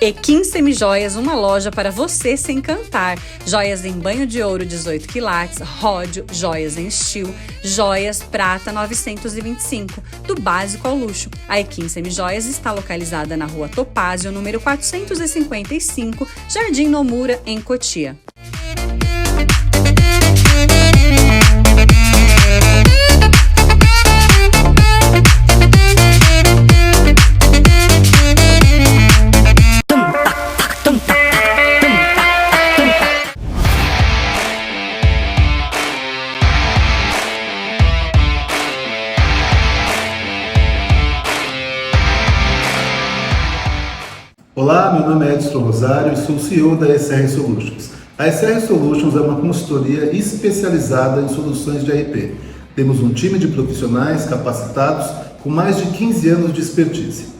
Equim Semijoias, uma loja para você se encantar. Joias em banho de ouro 18 quilates, ródio, joias em estilo, joias prata 925, do básico ao luxo. A Equim Semijoias está localizada na Rua Topázio, número 455, Jardim Nomura, em Cotia. Olá, meu nome é Edson Rosário e sou CEO da SR Solutions. A SR Solutions é uma consultoria especializada em soluções de ERP. Temos um time de profissionais capacitados com mais de 15 anos de expertise.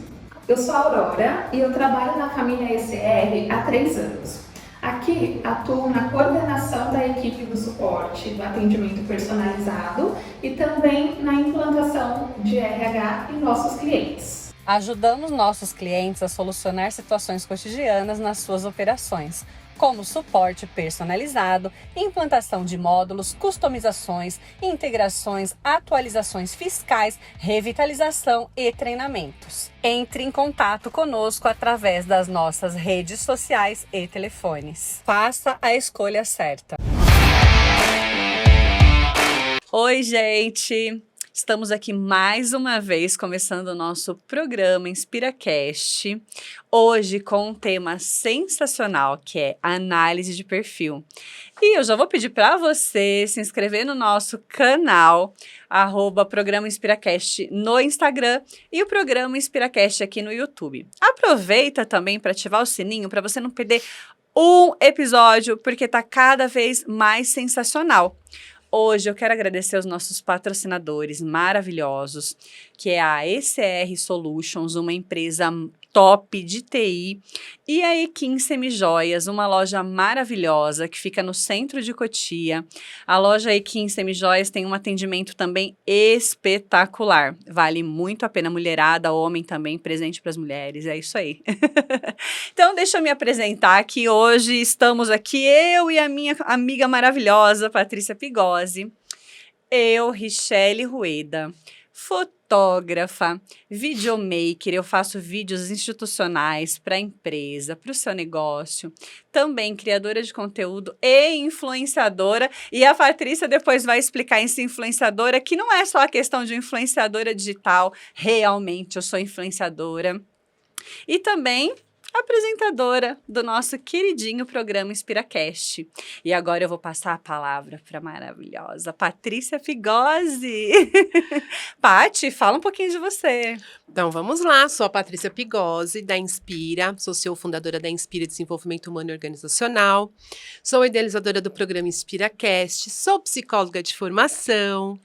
Eu sou a Aurora e eu trabalho na família SR há 3 anos. Aqui atuo na coordenação da equipe do suporte, do atendimento personalizado e também na implantação de RH em nossos clientes. Ajudamos nossos clientes a solucionar situações cotidianas nas suas operações, como suporte personalizado, implantação de módulos, customizações, integrações, atualizações fiscais, revitalização e treinamentos. Entre em contato conosco através das nossas redes sociais e telefones. Faça a escolha certa. Oi, gente! Estamos aqui mais uma vez começando o nosso programa InspiraCast, hoje com um tema sensacional que é análise de perfil. E eu já vou pedir para você se inscrever no nosso canal, @Programa InspiraCast no Instagram e o Programa InspiraCast aqui no YouTube. Aproveita também para ativar o sininho para você não perder um episódio, porque tá cada vez mais sensacional. Hoje eu quero agradecer aos nossos patrocinadores maravilhosos, que é a ECR Solutions, uma empresa top de TI, e a Equim Semijoias, uma loja maravilhosa que fica no centro de Cotia. A loja Equim Semijoias tem um atendimento também espetacular. Vale muito a pena, mulherada, homem também, presente para as mulheres, é isso aí. Então deixa eu me apresentar que hoje estamos aqui, eu e a minha amiga maravilhosa, Patrícia Pigozzi. Eu, Richelle Rueda, fotógrafa, videomaker, eu faço vídeos institucionais para a empresa, para o seu negócio, também criadora de conteúdo e influenciadora, e a Patrícia depois vai explicar essa influenciadora, que não é só a questão de influenciadora digital, realmente eu sou influenciadora, e também apresentadora do nosso queridinho programa InspiraCast. E agora eu vou passar a palavra para a maravilhosa Patrícia Pigozzi. Pati, fala um pouquinho de você. Então, vamos lá. Sou a Patrícia Pigozzi, da Inspira. Sou CEO fundadora da Inspira Desenvolvimento Humano e Organizacional. Sou idealizadora do programa InspiraCast. Sou psicóloga de formação.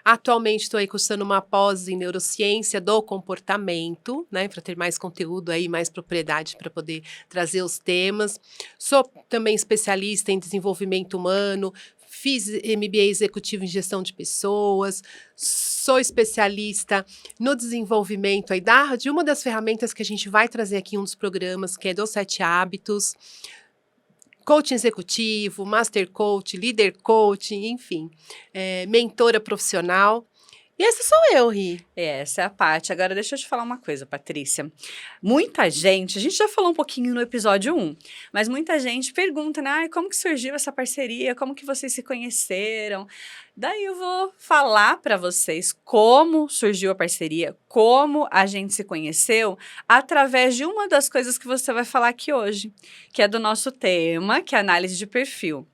Atualmente estou aí cursando uma pós em neurociência do comportamento, né, para ter mais conteúdo aí, mais propriedade para poder trazer os temas. Sou também especialista em desenvolvimento humano, fiz MBA executivo em gestão de pessoas, sou especialista no desenvolvimento aí de uma das ferramentas que a gente vai trazer aqui em um dos programas, que é dos 7 hábitos. Coaching executivo, master coach, líder coach, enfim, mentora profissional. E essa sou eu, Ri. Essa é a Paty. Agora deixa eu te falar uma coisa, Patrícia. Muita gente, a gente já falou um pouquinho no episódio 1, mas muita gente pergunta, né, como que surgiu essa parceria, como que vocês se conheceram? Daí eu vou falar para vocês como surgiu a parceria, como a gente se conheceu, através de uma das coisas que você vai falar aqui hoje, que é do nosso tema, que é análise de perfil.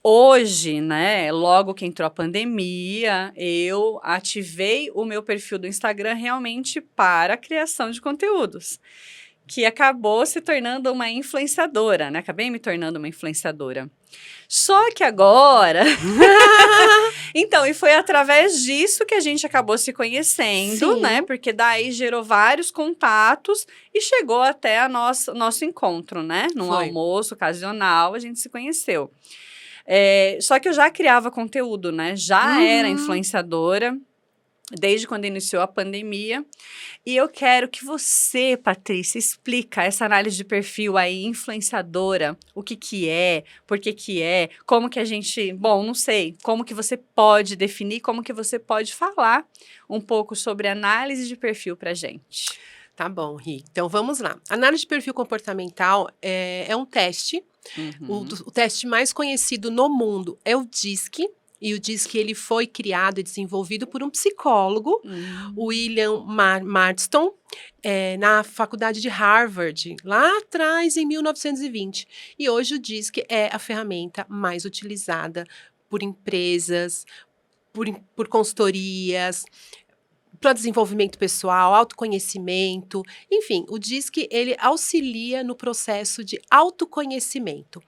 Hoje, né, logo que entrou a pandemia, eu ativei o meu perfil do Instagram realmente para a criação de conteúdos, que acabou se tornando uma influenciadora, né? Acabei me tornando uma influenciadora. Só que agora... Então, e foi através disso que a gente acabou se conhecendo, Sim. né? Porque daí gerou vários contatos e chegou até nosso encontro, né? Num almoço ocasional, a gente se conheceu. Só que eu já criava conteúdo, né? Já era influenciadora. desde quando iniciou a pandemia. E eu quero que você, Patrícia, explica essa análise de perfil aí, influenciadora, o que que é, por que que é, como que a gente, bom, não sei, como que você pode definir, como que você pode falar um pouco sobre análise de perfil pra gente. Tá bom, Ri. Então, vamos lá. Análise de perfil comportamental é um teste. O teste mais conhecido no mundo é o DISC. E o DISC ele foi criado e desenvolvido por um psicólogo, William Marston, na faculdade de Harvard, lá atrás, em 1920. E hoje o DISC é a ferramenta mais utilizada por empresas, por consultorias, para desenvolvimento pessoal, autoconhecimento, enfim, o DISC ele auxilia no processo de autoconhecimento.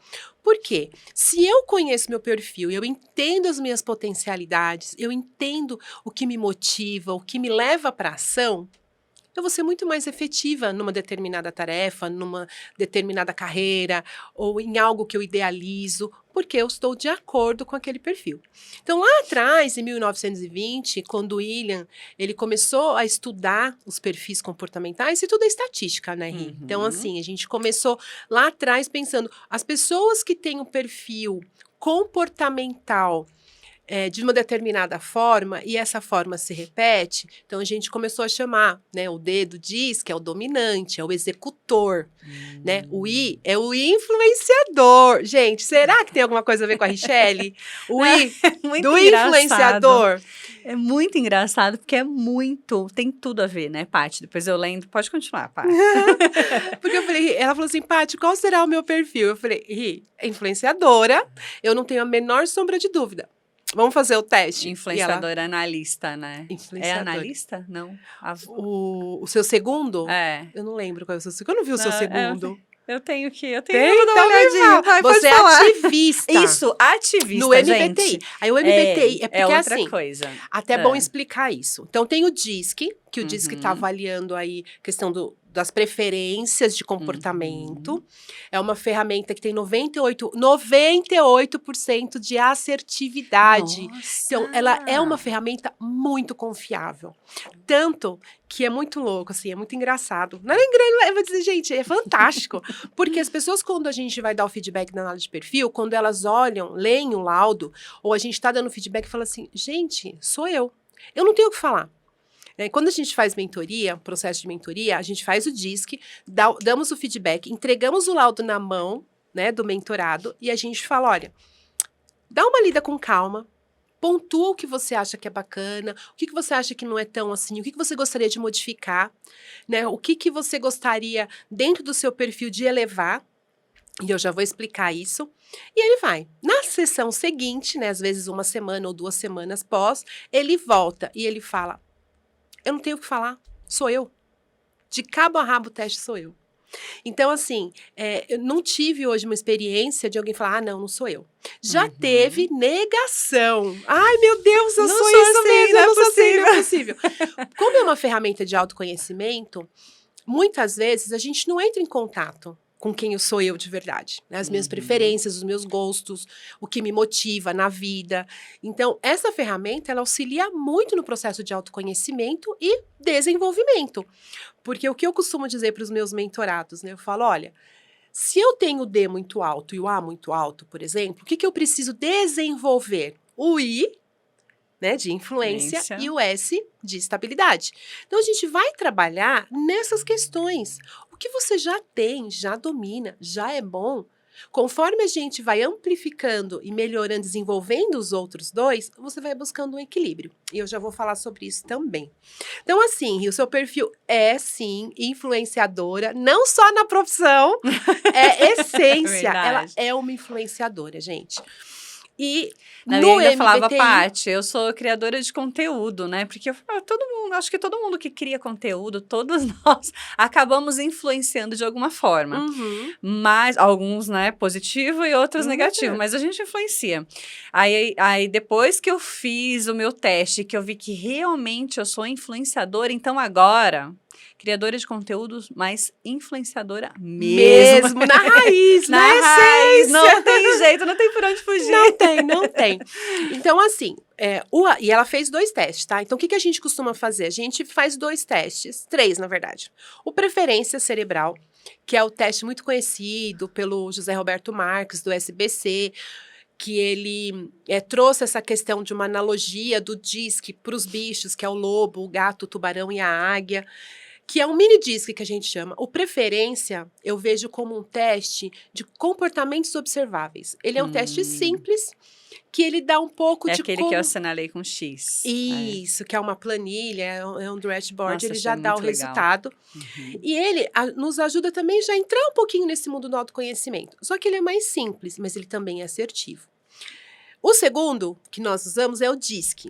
Por quê? Se eu conheço meu perfil, eu entendo as minhas potencialidades, eu entendo o que me motiva, o que me leva para a ação, eu vou ser muito mais efetiva numa determinada tarefa, numa determinada carreira, ou em algo que eu idealizo, porque eu estou de acordo com aquele perfil. Então, lá atrás, em 1920, quando o William ele começou a estudar os perfis comportamentais, e tudo é estatística, né, Ri? Então, assim, a gente começou lá atrás pensando, as pessoas que têm um perfil comportamental de uma determinada forma, e essa forma se repete, então a gente começou a chamar, né, o D do DISC é o dominante, é o executor, né, o I é o influenciador. Gente, será que tem alguma coisa a ver com a Richelle? O I do influenciador? É muito engraçado, porque tem tudo a ver, né, Paty? Depois eu lendo, pode continuar, Paty. Porque eu falei, ela falou assim, Paty, qual será o meu perfil? Eu falei, Ri, influenciadora, eu não tenho a menor sombra de dúvida. Vamos fazer o teste. Influenciadora analista, né? Influenciadora. É analista? Não. O seu segundo? É. Eu não lembro qual é o seu segundo. Eu não vi o seu segundo. Eu tenho Tem? que dar uma olhadinha. Vai, você é ativista. Isso, ativista, no MBTI. gente. Aí o MBTI é porque outra assim, coisa. até é bom explicar isso. Então tem o DISC, que o DISC está avaliando aí a questão das preferências de comportamento. É uma ferramenta que tem 98% de assertividade. Nossa. Então, ela é uma ferramenta muito confiável. Tanto que é muito louco, assim, é muito engraçado. Não é engraçado, eu vou dizer, gente, é fantástico. Porque as pessoas, quando a gente vai dar o feedback na análise de perfil, quando elas olham, leem o laudo, ou a gente está dando feedback e fala assim, gente, sou eu. Eu não tenho o que falar. Quando a gente faz mentoria, processo de mentoria, a gente faz o DISC, damos o feedback, entregamos o laudo na mão, né, do mentorado e a gente fala, olha, dá uma lida com calma, pontua o que você acha que é bacana, o que você acha que não é tão assim, o que você gostaria de modificar, né, o que você gostaria dentro do seu perfil de elevar, e eu já vou explicar isso. E ele vai. Na sessão seguinte, né, às vezes uma semana ou 2 semanas pós, ele volta e ele fala, eu não tenho o que falar, sou eu. De cabo a rabo o teste sou eu. Então, assim, eu não tive hoje uma experiência de alguém falar, não sou eu. Já teve negação. Ai, meu Deus, eu Não sou sou isso assim, mesmo, não é eu não sou assim, não é possível. possível. Como é uma ferramenta de autoconhecimento, muitas vezes a gente não entra em contato com quem eu sou eu de verdade, né? As minhas preferências, os meus gostos, o que me motiva na vida. Então, essa ferramenta, ela auxilia muito no processo de autoconhecimento e desenvolvimento. Porque o que eu costumo dizer para os meus mentorados, né? Eu falo, olha, se eu tenho o D muito alto e o A muito alto, por exemplo, o que eu preciso desenvolver? O I, né, de influência, e o S de estabilidade. Então, a gente vai trabalhar nessas questões. O que você já tem, já domina, já é bom. Conforme a gente vai amplificando e melhorando, desenvolvendo os outros dois, você vai buscando um equilíbrio. E eu já vou falar sobre isso também. Então, assim, o seu perfil é, sim, influenciadora, não só na profissão, é essência. Ela é uma influenciadora, gente. E eu ainda falava, Paty, eu sou criadora de conteúdo, né? Porque acho que todo mundo que cria conteúdo, todos nós acabamos influenciando de alguma forma. Mas alguns, né, positivo e outros negativo, mas a gente influencia. Aí depois que eu fiz o meu teste, que eu vi que realmente eu sou influenciadora, então agora Criadora de conteúdos, mas influenciadora mesmo. Na raiz, Na na raiz, essência. não tem jeito, não tem por onde fugir. Não tem. Então, assim, e ela fez 2 testes, tá? Então, o que a gente costuma fazer? A gente faz 2 testes, 3, na verdade. O preferência cerebral, que é o teste muito conhecido pelo José Roberto Marques, do SBC, que ele trouxe essa questão de uma analogia do DISC para os bichos, que é o lobo, o gato, o tubarão e a águia, que é um mini DISC que a gente chama. O preferência, eu vejo como um teste de comportamentos observáveis. Ele é um teste simples, que ele dá um pouco de aquele que eu assinalei com X. Isso, que é uma planilha, é um dashboard, Nossa, ele achei já dá o muito legal. resultado. E ele nos ajuda também já a entrar um pouquinho nesse mundo do autoconhecimento. Só que ele é mais simples, mas ele também é assertivo. O segundo que nós usamos é o DISC,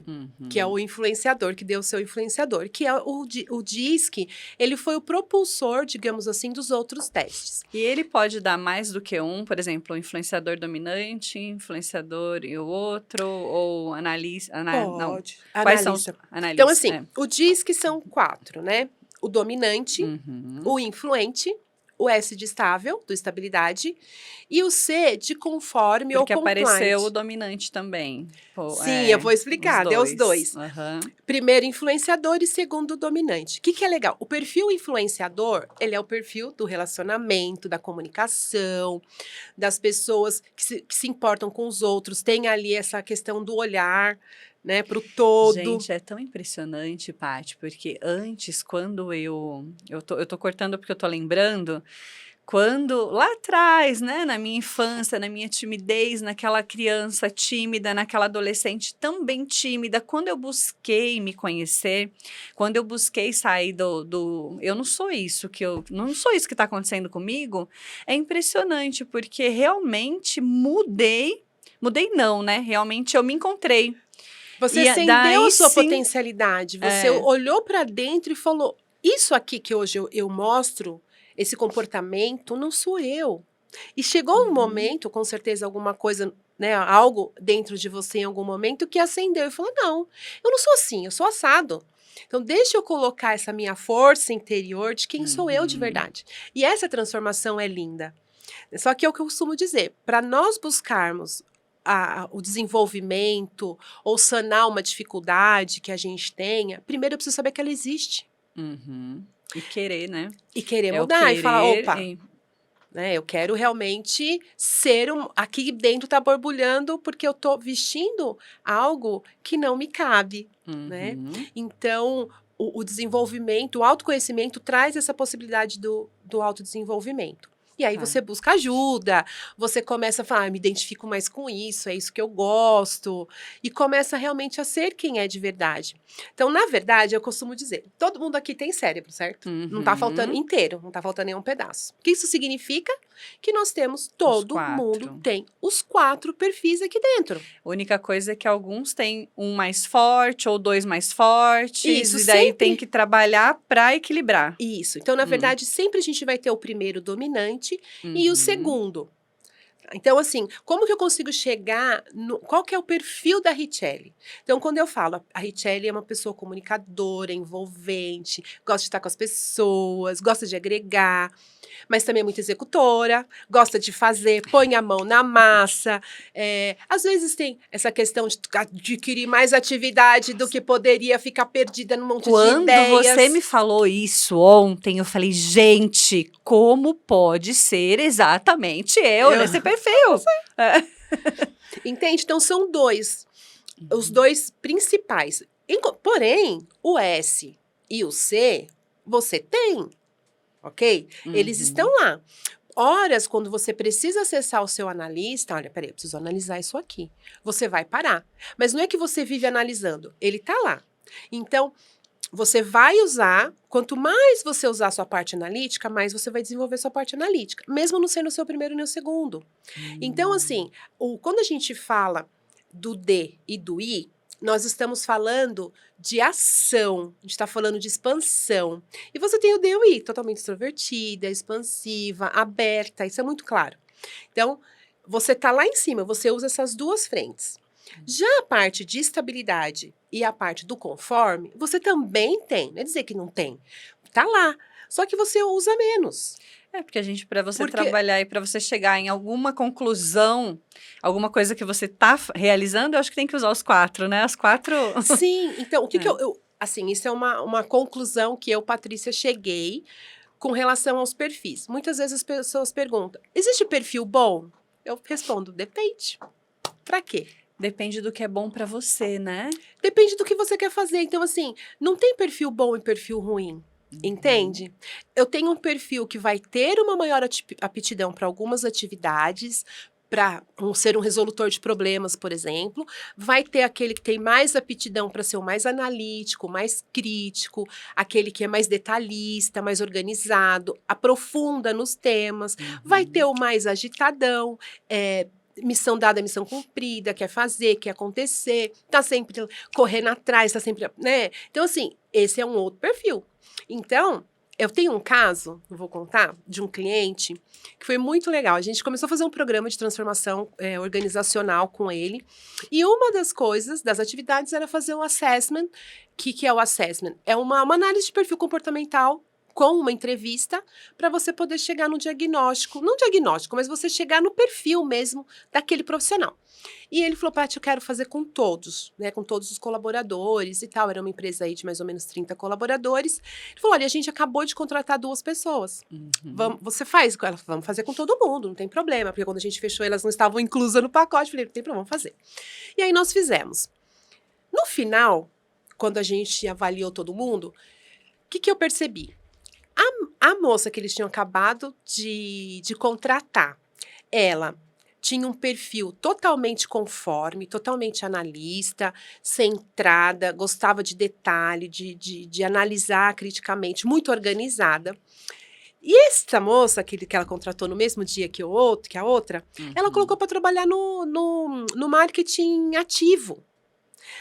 que é o influenciador, que deu o seu influenciador, que é o DISC, ele foi o propulsor, digamos assim, dos outros testes. E ele pode dar mais do que um, por exemplo, influenciador dominante, influenciador e o outro, ou analista. Não. Quais são os analistas? Então, assim, o DISC são 4, né? O dominante, o influente, o S de estável, do estabilidade, e o C de conforme Porque ou compliant. apareceu o dominante também. Sim, eu vou explicar, deu os dois. Primeiro influenciador e segundo dominante. O que é legal? O perfil influenciador, ele é o perfil do relacionamento, da comunicação, das pessoas que se importam com os outros, tem ali essa questão do olhar, né, pro todo. Gente, é tão impressionante, Paty, porque antes, quando eu tô cortando porque eu tô lembrando, quando, lá atrás, né, na minha infância, na minha timidez, naquela criança tímida, naquela adolescente também tímida, quando eu busquei me conhecer, quando eu busquei sair eu não sou isso não sou isso que tá acontecendo comigo, é impressionante, porque realmente mudei não, né, realmente eu me encontrei. Você acendeu a sua potencialidade, você olhou para dentro e falou, isso aqui que hoje eu mostro, esse comportamento, não sou eu. E chegou um momento, com certeza alguma coisa, né, algo dentro de você em algum momento que acendeu e falou, não, eu não sou assim, eu sou assado. Então, deixa eu colocar essa minha força interior de quem sou eu de verdade. E essa transformação é linda. Só que é o que eu costumo dizer, para nós buscarmos o desenvolvimento ou sanar uma dificuldade que a gente tenha, primeiro eu preciso saber que ela existe. E querer, né? E querer mudar, e falar, opa, né, eu quero realmente ser aqui dentro tá borbulhando porque eu tô vestindo algo que não me cabe, né? Então, o desenvolvimento, o autoconhecimento traz essa possibilidade do autodesenvolvimento. E aí você busca ajuda, você começa a falar, me identifico mais com isso, é isso que eu gosto, e começa realmente a ser quem é de verdade. Então, na verdade, eu costumo dizer, todo mundo aqui tem cérebro, certo? Não tá faltando inteiro, não tá faltando nenhum pedaço. O que isso significa? Que nós temos, todo mundo tem os 4 perfis aqui dentro. A única coisa é que alguns têm um mais forte ou 2 mais fortes, isso, e daí sempre tem que trabalhar para equilibrar. Isso, então na verdade sempre a gente vai ter o primeiro dominante e o segundo. Então assim, como que eu consigo chegar, qual que é o perfil da Richelle? Então quando eu falo, a Richelle é uma pessoa comunicadora, envolvente, gosta de estar com as pessoas, gosta de agregar, mas também é muito executora, gosta de fazer, põe a mão na massa. Às vezes tem essa questão de adquirir mais atividade do que poderia, ficar perdida num monte de ideias. Quando você me falou isso ontem, eu falei, gente, como pode ser exatamente eu nesse perfil? Entende? Então são os dois principais. Porém, o S e o C, você tem. Ok? Eles estão lá. Horas, quando você precisa acessar o seu analista, olha, peraí, eu preciso analisar isso aqui. Você vai parar. Mas não é que você vive analisando, ele tá lá. Então, você vai usar, quanto mais você usar a sua parte analítica, mais você vai desenvolver a sua parte analítica, mesmo não sendo o seu primeiro nem o segundo. Então, assim, quando a gente fala do D e do I, nós estamos falando de ação, a gente está falando de expansão. E você tem o D e o I, totalmente extrovertida, expansiva, aberta, isso é muito claro. Então, você está lá em cima, você usa essas 2 frentes. Já a parte de estabilidade e a parte do conforme, você também tem, não é dizer que não tem. tá lá. Só que você usa menos. Porque a gente, para você Porque- trabalhar e para você chegar em alguma conclusão, alguma coisa que você tá realizando, eu acho que tem que usar os 4, né? As 4. Sim, então, o que É. que assim, isso é uma conclusão que eu, Patrícia, cheguei com relação aos perfis. Muitas vezes as pessoas perguntam, existe perfil bom? Eu respondo, depende. Pra quê? Depende do que é bom para você, né? Depende do que você quer fazer. Então, assim, não tem perfil bom e perfil ruim. Entende? Eu tenho um perfil que vai ter uma maior aptidão para algumas atividades, para ser um resolutor de problemas, por exemplo. Vai ter aquele que tem mais aptidão para ser o mais analítico, mais crítico, aquele que é mais detalhista, mais organizado, aprofunda nos temas. Vai ter o mais agitadão, missão dada, missão cumprida, quer fazer, quer acontecer, tá sempre correndo atrás, tá sempre, né? Então, assim, esse é um outro perfil. Então, eu tenho um caso, eu vou contar, de um cliente que foi muito legal. A gente começou a fazer um programa de transformação organizacional com ele. E uma das coisas, das atividades, era fazer um assessment. O que é o assessment? É uma análise de perfil comportamental com uma entrevista para você poder chegar no diagnóstico. Não diagnóstico, mas você chegar no perfil mesmo daquele profissional. E ele falou, Paty, eu quero fazer com todos, né, com todos os colaboradores e tal. Era uma empresa aí de mais ou menos 30 colaboradores. Ele falou, olha, a gente acabou de contratar 2 pessoas. Você faz? Ela falou, vamos fazer com todo mundo, não tem problema. Porque quando a gente fechou, elas não estavam inclusas no pacote. Eu falei, não tem problema, vamos fazer. E aí nós fizemos. No final, quando a gente avaliou todo mundo, o que eu percebi? A moça que eles tinham acabado de contratar, ela tinha um perfil totalmente conforme, totalmente analista, centrada, gostava de detalhe, de analisar criticamente, muito organizada. E essa moça que ela contratou no mesmo dia que a outra, ela colocou para trabalhar no marketing ativo.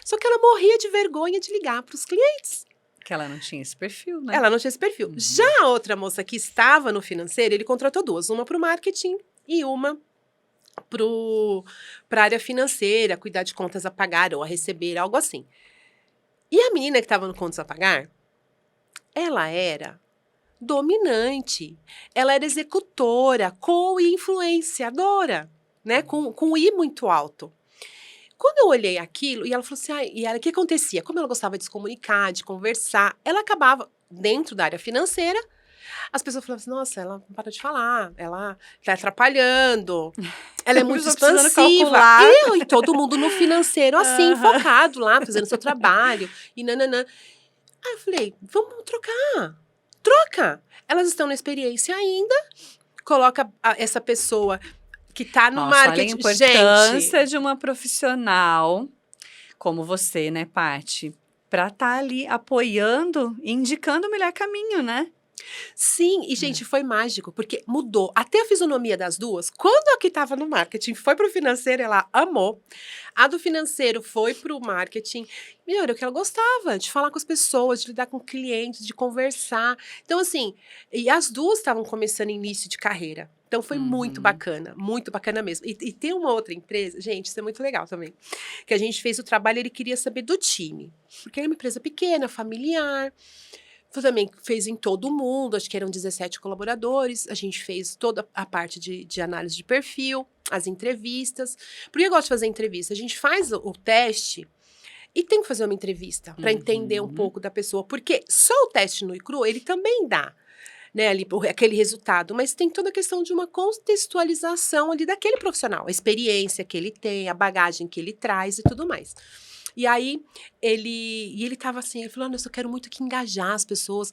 Só que ela morria de vergonha de ligar para os clientes. Que ela não tinha esse perfil, né? Ela não tinha esse perfil. Já a outra moça que estava no financeiro, ele contratou 2. Uma para o marketing e uma para a área financeira, cuidar de contas a pagar ou a receber, algo assim. E a menina que estava no contas a pagar, ela era dominante. Ela era executora, co-influenciadora, né? Com o I muito alto. Quando eu olhei aquilo, e ela falou assim, e o que acontecia? Como ela gostava de se comunicar, de conversar, ela acabava, dentro da área financeira, as pessoas falavam assim, nossa, ela não para de falar, ela tá atrapalhando, ela é muito Estou precisando expansiva. calcular. E todo mundo no financeiro, assim, focado lá, fazendo seu trabalho, e nananã. Aí eu falei, vamos trocar, troca. Elas estão na experiência ainda, coloca essa pessoa que tá no Nossa, olha a marketing. importância Gente, de uma profissional como você, né, Paty? Pra estar ali apoiando e indicando o melhor caminho, né? sim, e gente, foi mágico, porque mudou até a fisionomia das duas. Quando a que estava no marketing foi pro financeiro, ela amou. A do financeiro foi pro marketing. Meu, era o que ela gostava, de falar com as pessoas, de lidar com clientes, de conversar. Então, assim, e as duas estavam começando início de carreira. Então, foi muito bacana mesmo. E tem uma outra empresa, gente, isso é muito legal também, que a gente fez o trabalho, ele queria saber do time. Porque era uma empresa pequena, familiar. Também fez em todo mundo, acho que eram 17 colaboradores. A gente fez toda a parte de análise de perfil, as entrevistas. Por que eu gosto de fazer entrevista? A gente faz o teste e tem que fazer uma entrevista para entender um pouco da pessoa. Porque só o teste nu e cru, ele também dá, né, ali, aquele resultado. Mas tem toda a questão de uma contextualização ali daquele profissional. A experiência que ele tem, a bagagem que ele traz e tudo mais. E aí, ele tava assim, ele falou, eu quero muito aqui engajar as pessoas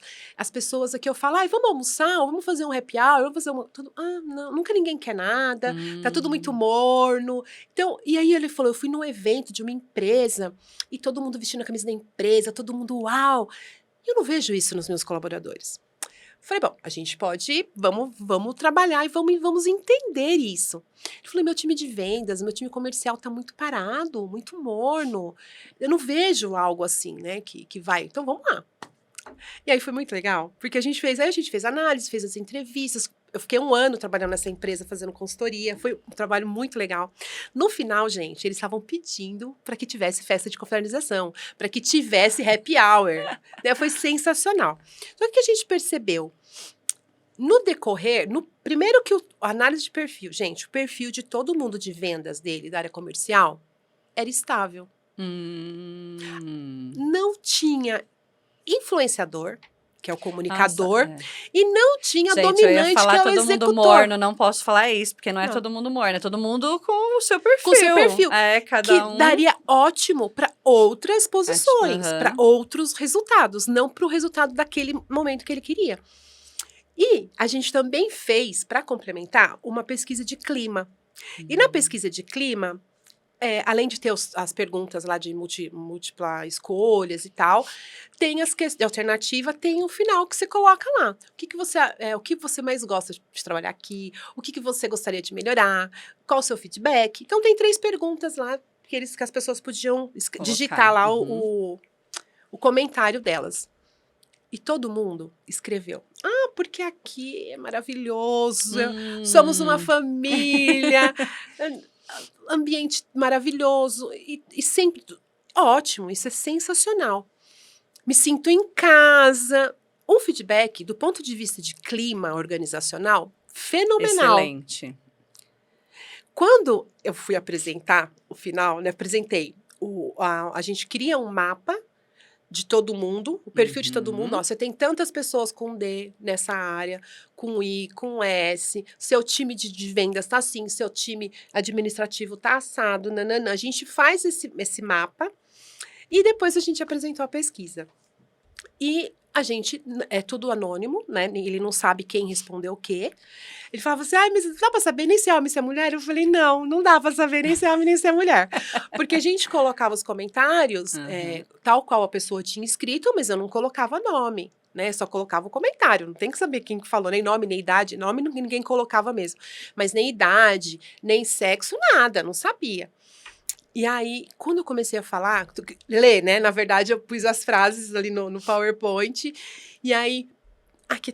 aqui, eu falo, vamos almoçar, vamos fazer um happy hour, vamos fazer não, nunca ninguém quer nada, tá tudo muito morno. Então, e aí ele falou, eu fui num evento de uma empresa, e todo mundo vestindo a camisa da empresa, todo mundo, uau, eu não vejo isso nos meus colaboradores. Falei, bom, a gente pode, vamos trabalhar e vamos entender isso. Ele falou, meu time de vendas, meu time comercial tá muito parado, muito morno. Eu não vejo algo assim, né, que vai. Então, vamos lá. E aí foi muito legal, porque a gente fez análise, fez as entrevistas, Eu fiquei 1 ano trabalhando nessa empresa, fazendo consultoria. Foi um trabalho muito legal. No final, gente, eles estavam pedindo para que tivesse festa de confraternização, para que tivesse happy hour. Né? Foi sensacional. Só que a gente percebeu, no decorrer, primeiro que a análise de perfil, gente, o perfil de todo mundo de vendas dele, da área comercial, era estável. Não tinha influenciador, que é o comunicador, Nossa, e não tinha gente, dominante, eu ia falar que é o todo executor. mundo morno, não posso falar isso, porque não é Não. todo mundo morno, é todo mundo com o seu perfil. Com o seu perfil, É, cada que um... daria ótimo para outras posições, Aham. para outros resultados, não para o resultado daquele momento que ele queria. E a gente também fez, para complementar, uma pesquisa de clima. E na pesquisa de clima, além de ter as perguntas lá de múltipla escolhas e tal, tem as questões de alternativa, tem o final que você coloca lá. O que você mais gosta de trabalhar aqui? O que você gostaria de melhorar? Qual o seu feedback? Então tem 3 perguntas lá que as pessoas podiam digitar lá o comentário delas. E todo mundo escreveu. Porque aqui é maravilhoso, somos uma família, ambiente maravilhoso, e sempre ótimo, isso é sensacional. Me sinto em casa. Um feedback, do ponto de vista de clima organizacional, fenomenal. Excelente. Quando eu fui apresentar o final, né, apresentei, a gente cria um mapa de todo mundo, o perfil de todo mundo. Ó, você tem tantas pessoas com D nessa área, com I, com S, seu time de vendas tá assim, seu time administrativo tá assado, nananã. A gente faz esse mapa e depois a gente apresentou a pesquisa. E a gente, é tudo anônimo, né? Ele não sabe quem respondeu o quê. Ele falava assim, mas não dá pra saber nem se é homem, se é mulher? Eu falei, não dá pra saber nem se é homem, nem se é mulher. Porque a gente colocava os comentários, tal qual a pessoa tinha escrito, mas eu não colocava nome, né? Só colocava o comentário, não tem que saber quem falou, nem nome, nem idade. Nome ninguém colocava mesmo. Mas nem idade, nem sexo, nada, não sabia. E aí, quando eu comecei a falar, ler, né? Na verdade, eu pus as frases ali no PowerPoint. E aí,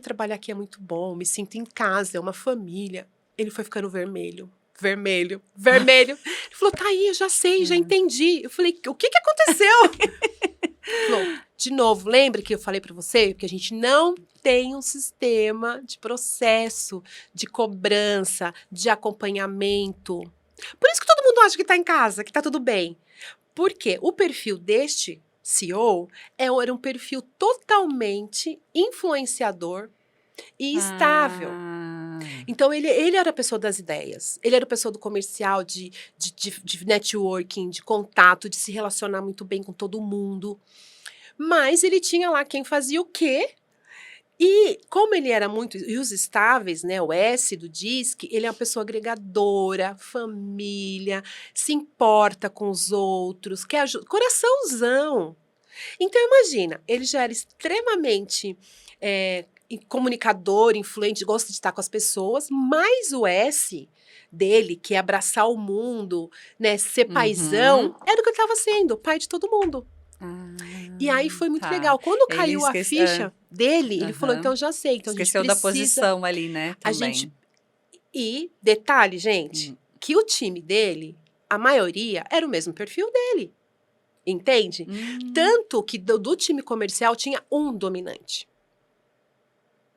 trabalhar aqui é muito bom, me sinto em casa, é uma família. Ele foi ficando vermelho. Ele falou, tá aí, eu já sei, já entendi. Eu falei, o que aconteceu? Ele falou, de novo, lembra que eu falei pra você que a gente não tem um sistema de processo, de cobrança, de acompanhamento. Por isso que todo mundo acha que tá em casa, que tá tudo bem. Porque o perfil deste CEO era um perfil totalmente influenciador e estável. Então, ele era a pessoa das ideias. Ele era a pessoa do comercial, de networking, de contato, de se relacionar muito bem com todo mundo. Mas ele tinha lá quem fazia o quê? E como ele era muito... E os estáveis, né? O S do DISC, ele é uma pessoa agregadora, família, se importa com os outros, quer ajuda, coraçãozão. Então, imagina, ele já era extremamente comunicador, influente, gosta de estar com as pessoas, mas o S dele, que é abraçar o mundo, né? Ser paizão, era o que ele estava sendo, pai de todo mundo. E aí foi muito legal. Quando caiu a ficha dele, ele falou, então já sei. Então esqueceu a gente precisa, da posição ali, né? Também. E detalhe, gente, que o time dele, a maioria, era o mesmo perfil dele. Entende? Tanto que do time comercial tinha um dominante.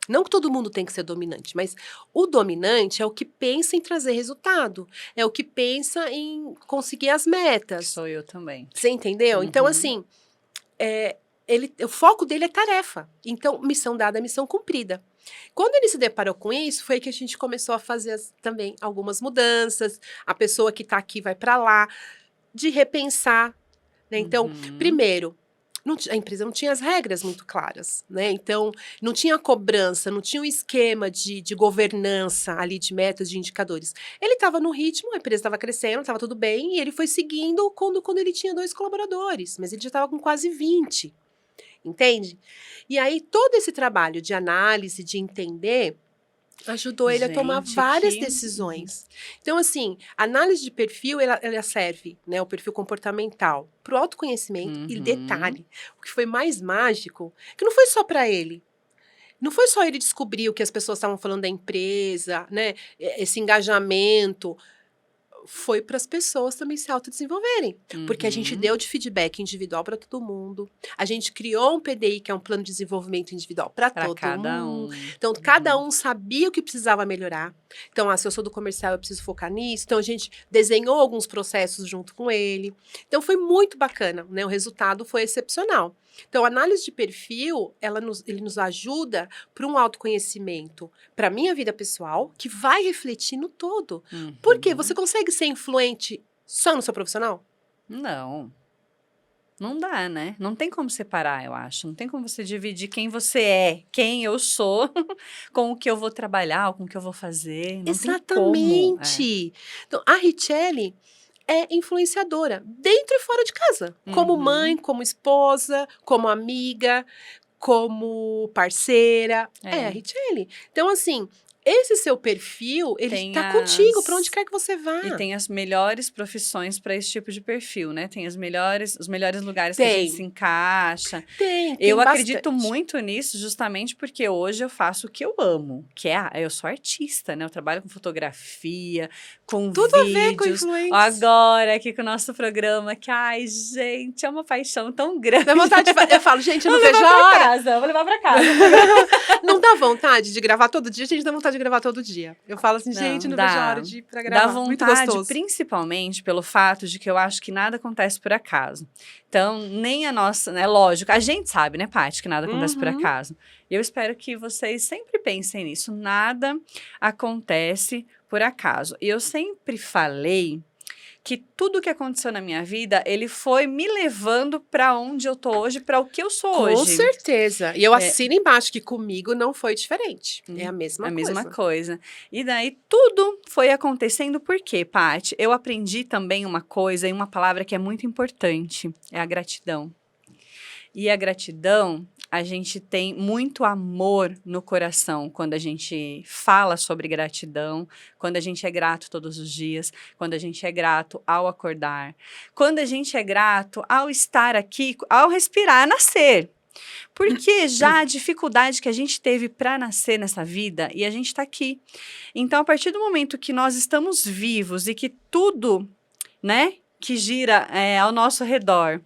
Não que todo mundo tem que ser dominante, mas o dominante é o que pensa em trazer resultado. É o que pensa em conseguir as metas. Sou eu também. Você entendeu? Então, assim, o foco dele é tarefa. Então, missão dada, missão cumprida. Quando ele se deparou com isso, foi que a gente começou a fazer também algumas mudanças. A pessoa que está aqui vai para lá, de repensar. Né? Então, primeiro, a empresa não tinha as regras muito claras, né? Então, não tinha cobrança, não tinha um esquema de governança ali, de metas, de indicadores. Ele estava no ritmo, a empresa estava crescendo, estava tudo bem, e ele foi seguindo quando ele tinha 2 colaboradores, mas ele já estava com quase 20, entende? E aí, todo esse trabalho de análise, de entender, ajudou ele a tomar várias decisões. Então, assim, a análise de perfil, ela serve, né, o perfil comportamental, para o autoconhecimento e detalhe. O que foi mais mágico, que não foi só para ele. não foi só ele descobrir o que as pessoas estavam falando da empresa, né? Esse engajamento. Foi para as pessoas também se autodesenvolverem. Porque a gente deu de feedback individual para todo mundo. A gente criou um PDI, que é um plano de desenvolvimento individual para todo cada mundo. um. Então, cada um sabia o que precisava melhorar. Então, se eu sou do comercial, eu preciso focar nisso. Então, a gente desenhou alguns processos junto com ele. Então, foi muito bacana, né? O resultado foi excepcional. Então, a análise de perfil, ele nos ajuda para um autoconhecimento, para a minha vida pessoal, que vai refletir no todo. Por quê? Você consegue ser influente só no seu profissional? Não. Não dá, né? Não tem como separar, eu acho. Não tem como você dividir quem você é, quem eu sou, com o que eu vou trabalhar, com o que eu vou fazer. Não Exatamente. Tem como. Então, a Richelle é influenciadora, dentro e fora de casa. Como mãe, como esposa, como amiga, como parceira. É a Richelle. Então, assim, esse seu perfil, ele Tem tá contigo, para as- onde quer que você vá. E tem as melhores profissões para esse tipo de perfil, né? Tem os melhores lugares que a gente Tem. se encaixa. Tem Eu acredito bastante. muito nisso, justamente porque hoje eu faço o que eu amo, que é eu sou artista, né? Eu trabalho com fotografia, com Tudo a ver com vídeos. influência. Agora aqui com o nosso programa, que ai, gente, é uma paixão tão grande. Dá vontade de eu falo, gente, eu não Vou vejo levar a pra hora. casa, vou levar pra casa. Não dá vontade de gravar todo dia? Gente, dá vontade de gravar todo dia. Eu falo assim, gente, não dá. vejo a hora de ir pra gravar. Dá Muito vontade, gostoso. principalmente pelo fato de que eu acho que nada acontece por acaso. Então, nem a nossa, né? Lógico, a gente sabe, né, Paty, que nada acontece por acaso. E eu espero que vocês sempre pensem nisso. Nada acontece por acaso. E eu sempre falei que tudo que aconteceu na minha vida, ele foi me levando para onde eu tô hoje, para o que eu sou hoje. Com certeza. E eu assino embaixo que comigo não foi diferente. É a mesma A coisa. mesma coisa. E daí tudo foi acontecendo por quê, Paty? Eu aprendi também uma coisa e uma palavra que é muito importante, é a gratidão. E a gratidão, a gente tem muito amor no coração quando a gente fala sobre gratidão, quando a gente é grato todos os dias, quando a gente é grato ao acordar, quando a gente é grato ao estar aqui, ao respirar, nascer. Porque já a dificuldade que a gente teve para nascer nessa vida e a gente está aqui. Então, a partir do momento que nós estamos vivos e que tudo, né, que gira ao nosso redor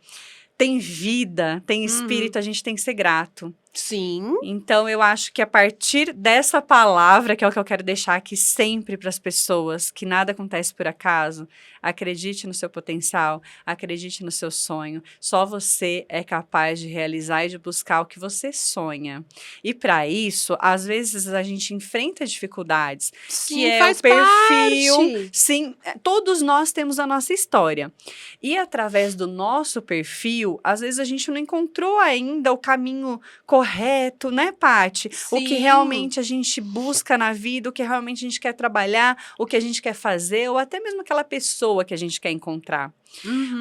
tem vida, tem espírito, a gente tem que ser grato. Sim. Então, eu acho que a partir dessa palavra, que é o que eu quero deixar aqui sempre para as pessoas, que nada acontece por acaso, acredite no seu potencial, acredite no seu sonho. Só você é capaz de realizar e de buscar o que você sonha. E para isso, às vezes a gente enfrenta dificuldades, Sim, que é faz o perfil. parte. Sim, todos nós temos a nossa história. E através do nosso perfil, às vezes a gente não encontrou ainda o caminho correto, né, Paty? O que Sim. realmente a gente busca na vida, o que realmente a gente quer trabalhar, o que a gente quer fazer, ou até mesmo aquela pessoa que a gente quer encontrar.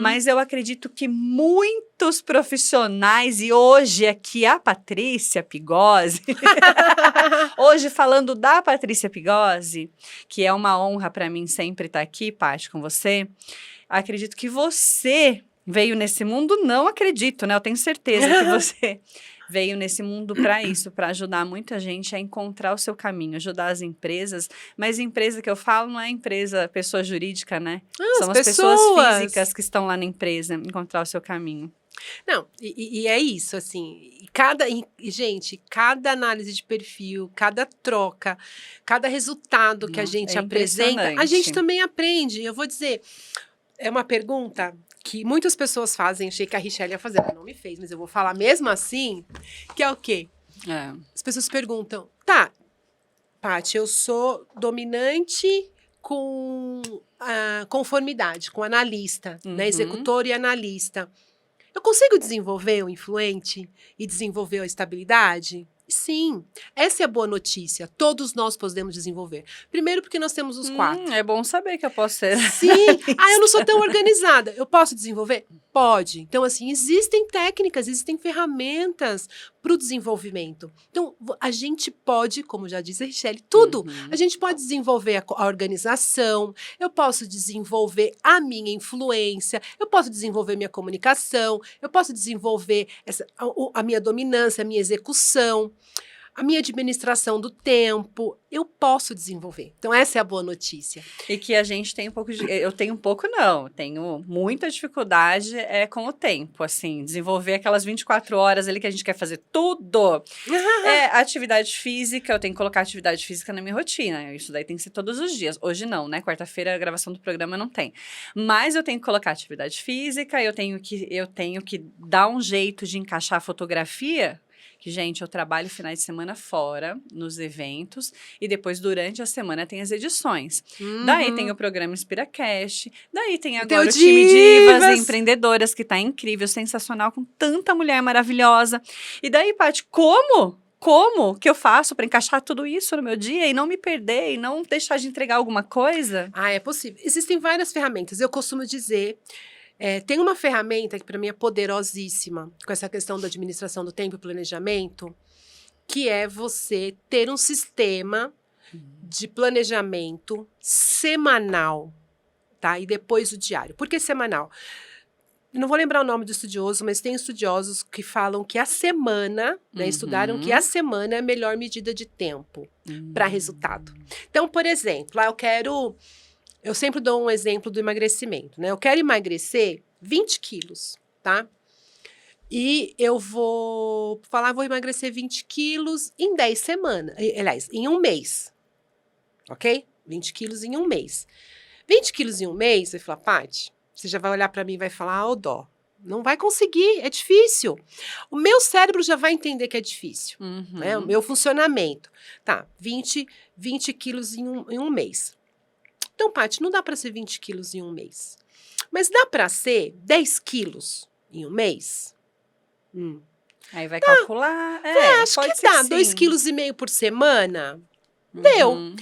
Mas eu acredito que muitos profissionais, e hoje aqui a Patrícia Pigosi, hoje falando da Patrícia Pigosi, que é uma honra para mim sempre estar aqui, Paty, com você, acredito que você veio nesse mundo, não acredito, né? Eu tenho certeza que você veio nesse mundo para isso, para ajudar muita gente a encontrar o seu caminho, ajudar as empresas. Mas empresa que eu falo não é empresa, pessoa jurídica, né? São as pessoas físicas que estão lá na empresa, encontrar o seu caminho. Não, e é isso, assim, gente, cada análise de perfil, cada troca, cada resultado que a gente apresenta, a gente também aprende. Eu vou dizer, é uma pergunta que muitas pessoas fazem, achei que a Richelle ia fazer, ela não me fez, mas eu vou falar mesmo assim, que é o quê? As pessoas perguntam, tá, Paty, eu sou dominante com conformidade, com analista, né, executor e analista. Eu consigo desenvolver o influente e desenvolver a estabilidade? Sim, essa é a boa notícia. Todos nós podemos desenvolver. Primeiro porque nós temos os 4. É bom saber que eu posso ser. Sim. Eu não sou tão organizada. Eu posso desenvolver? Pode. Então, assim, existem técnicas, existem ferramentas para o desenvolvimento. Então, a gente pode, como já disse a Richelle, tudo. A gente pode desenvolver a organização, eu posso desenvolver a minha influência, eu posso desenvolver minha comunicação, eu posso desenvolver a minha dominância, a minha execução. a minha administração do tempo, eu posso desenvolver. Então, essa é a boa notícia. E que a gente tem um pouco de... Eu tenho um pouco, não. Tenho muita dificuldade com o tempo, assim. Desenvolver aquelas 24 horas ali que a gente quer fazer tudo. Atividade física, eu tenho que colocar atividade física na minha rotina. Isso daí tem que ser todos os dias. Hoje não, né? Quarta-feira a gravação do programa não tem. Mas eu tenho que colocar atividade física, eu tenho que dar um jeito de encaixar a fotografia. Que, gente, eu trabalho finais de semana fora, nos eventos, e depois, durante a semana, tem as edições. Daí tem o programa InspiraCast, daí tem agora o time Divas e Empreendedoras, que tá incrível, sensacional, com tanta mulher maravilhosa. E daí, Paty, como que eu faço para encaixar tudo isso no meu dia e não me perder e não deixar de entregar alguma coisa? É possível. Existem várias ferramentas. Eu costumo dizer... tem uma ferramenta que para mim é poderosíssima com essa questão da administração do tempo e planejamento, que é você ter um sistema de planejamento semanal, tá? E depois o diário. Por que semanal? Não vou lembrar o nome do estudioso, mas tem estudiosos que falam que a semana, né, estudaram que a semana é a melhor medida de tempo para resultado. Então, por exemplo, eu sempre dou um exemplo do emagrecimento, né? Eu quero emagrecer 20 quilos, tá? E eu vou emagrecer 20 quilos em 10 semanas. Aliás, em um mês. Ok? 20 quilos em um mês. 20 quilos em um mês, você vai falar, Paty, você já vai olhar para mim e vai falar, dó. Não vai conseguir, é difícil. O meu cérebro já vai entender que é difícil. Né? O meu funcionamento. Tá, 20 quilos em um mês. Então, Paty, não dá para ser 20 quilos em um mês. Mas dá para ser 10 quilos em um mês? Aí vai calcular. Acho que dá. 2,5 kg por semana? Deu.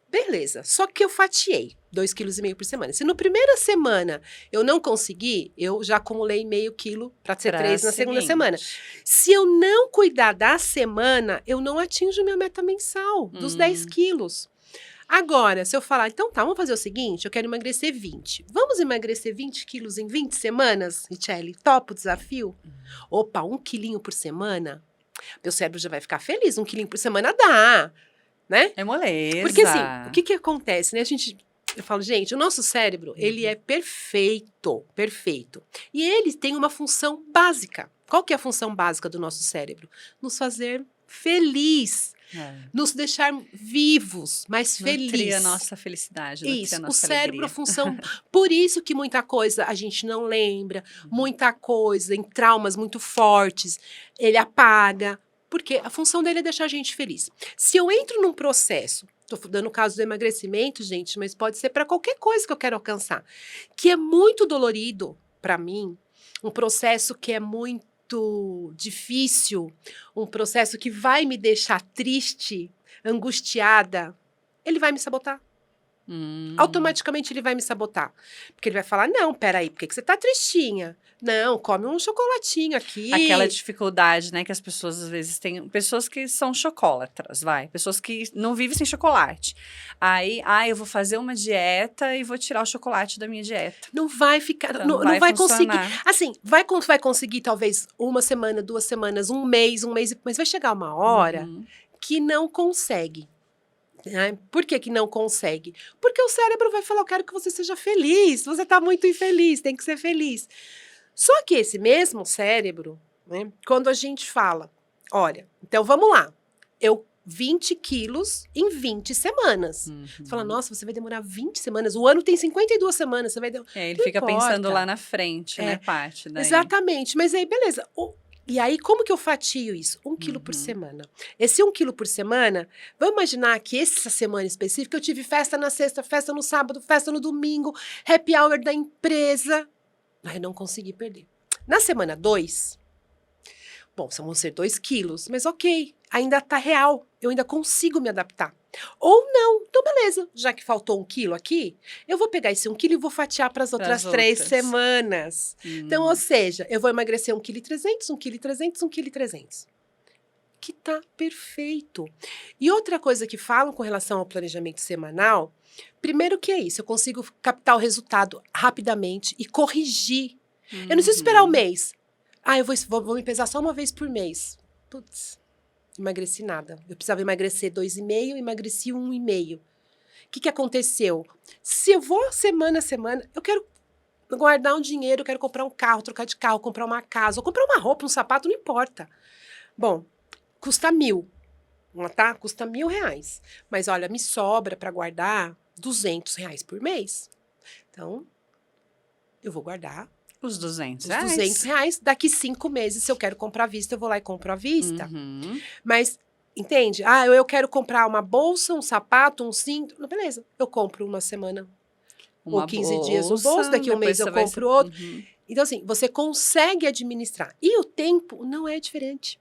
Beleza. Só que eu fatiei 2,5 kg por semana. Se na primeira semana eu não conseguir, eu já acumulei meio quilo para ser 3 na segunda semana. Se eu não cuidar da semana, eu não atinjo minha meta mensal dos 10 quilos. Agora, se eu falar, então tá, vamos fazer o seguinte, eu quero emagrecer 20. Vamos emagrecer 20 quilos em 20 semanas, Richelle? Topa o desafio? Opa, 1 quilinho por semana? Meu cérebro já vai ficar feliz, 1 quilinho por semana dá, né? É moleza. Porque assim, o que acontece, né? Eu falo, gente, o nosso cérebro, ele é perfeito. E ele tem uma função básica. Qual que é a função básica do nosso cérebro? Nos fazer feliz. Nos deixar vivos, mais felizes. Nutrir a nossa felicidade. Isso, a nossa o cérebro, alegria. a função... Por isso que muita coisa a gente não lembra, muita coisa, em traumas muito fortes, ele apaga, porque a função dele é deixar a gente feliz. Se eu entro num processo, estou dando o caso do emagrecimento, gente, mas pode ser para qualquer coisa que eu quero alcançar, que é muito dolorido para mim, um processo que é muito difícil, um processo que vai me deixar triste, angustiada, ele vai me sabotar. Automaticamente ele vai me sabotar. Porque ele vai falar, não, peraí, por que você tá tristinha? Não, come um chocolatinho aqui. Aquela dificuldade, né, que as pessoas às vezes têm. Pessoas que são chocolatras, pessoas que não vivem sem chocolate. Aí, eu vou fazer uma dieta e vou tirar o chocolate da minha dieta. Não vai ficar, Então, não vai conseguir. funcionar. Assim, vai conseguir talvez 1 semana, 2 semanas, um mês, mas vai chegar uma hora que não consegue. Por que não consegue? Porque o cérebro vai falar, eu quero que você seja feliz, você está muito infeliz, tem que ser feliz. Só que esse mesmo cérebro, né, quando a gente fala, olha, então vamos lá, 20 quilos em 20 semanas. Você fala, nossa, você vai demorar 20 semanas, o ano tem 52 semanas, você vai demorar. Ele não fica importa. Pensando lá na frente, né, Paty? Exatamente, mas aí, beleza. E aí, como que eu fatio isso? 1 quilo por semana. Esse 1 quilo por semana, vamos imaginar que essa semana específica eu tive festa na sexta, festa no sábado, festa no domingo, happy hour da empresa. Aí não consegui perder. Na semana 2, bom, vão ser 2 quilos, mas ok, ainda tá real, eu ainda consigo me adaptar. Ou não, então beleza, já que faltou 1 quilo aqui, eu vou pegar esse 1 quilo e vou fatiar para as outras 3 semanas. Então, ou seja, eu vou emagrecer 1,3 kg, 1,3 kg, 1,3 kg. Que tá perfeito. E outra coisa que falam com relação ao planejamento semanal, primeiro que é isso, eu consigo captar o resultado rapidamente e corrigir. Eu não preciso esperar um mês. Eu vou me pesar só uma vez por mês. Putz. emagreci nada. Eu precisava emagrecer 2,5, emagreci 1,5. O que aconteceu? Se eu vou semana a semana, eu quero guardar um dinheiro, eu quero comprar um carro, trocar de carro, comprar uma casa, ou comprar uma roupa, um sapato, não importa. Bom, custa 1.000, tá? Custa R$1.000. Mas olha, me sobra para guardar R$200 por mês. Então, eu vou guardar Os 200 os reais. R$200. Daqui 5 meses, se eu quero comprar à vista, eu vou lá e compro à vista. Uhum. Mas, entende? Ah, eu quero comprar uma bolsa, um sapato, um cinto. Não, beleza, eu compro uma semana ou 15 dias um bolso, daqui um mês eu compro outro. Uhum. Então, assim, você consegue administrar. E o tempo não é diferente.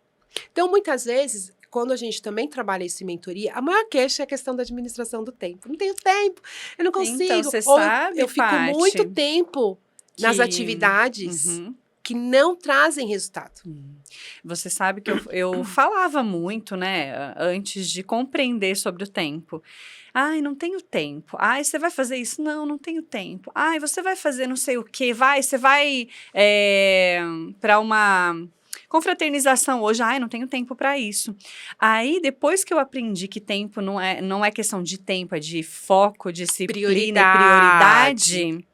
Então, muitas vezes, quando a gente também trabalha isso em mentoria, a maior queixa é a questão da administração do tempo. Não tenho tempo, eu não consigo. Então, você Ou sabe, eu fico Paty, muito tempo nas atividades Uhum. que não trazem resultado. Você sabe que eu falava muito, né, antes de compreender sobre o tempo. Ai, não tenho tempo. Ai, você vai fazer isso? Não, não tenho tempo. Ai, você vai fazer não sei o quê. Você vai para uma confraternização hoje. Ai, não tenho tempo para isso. Aí, depois que eu aprendi que tempo não é questão de tempo, é de foco, disciplina e prioridade.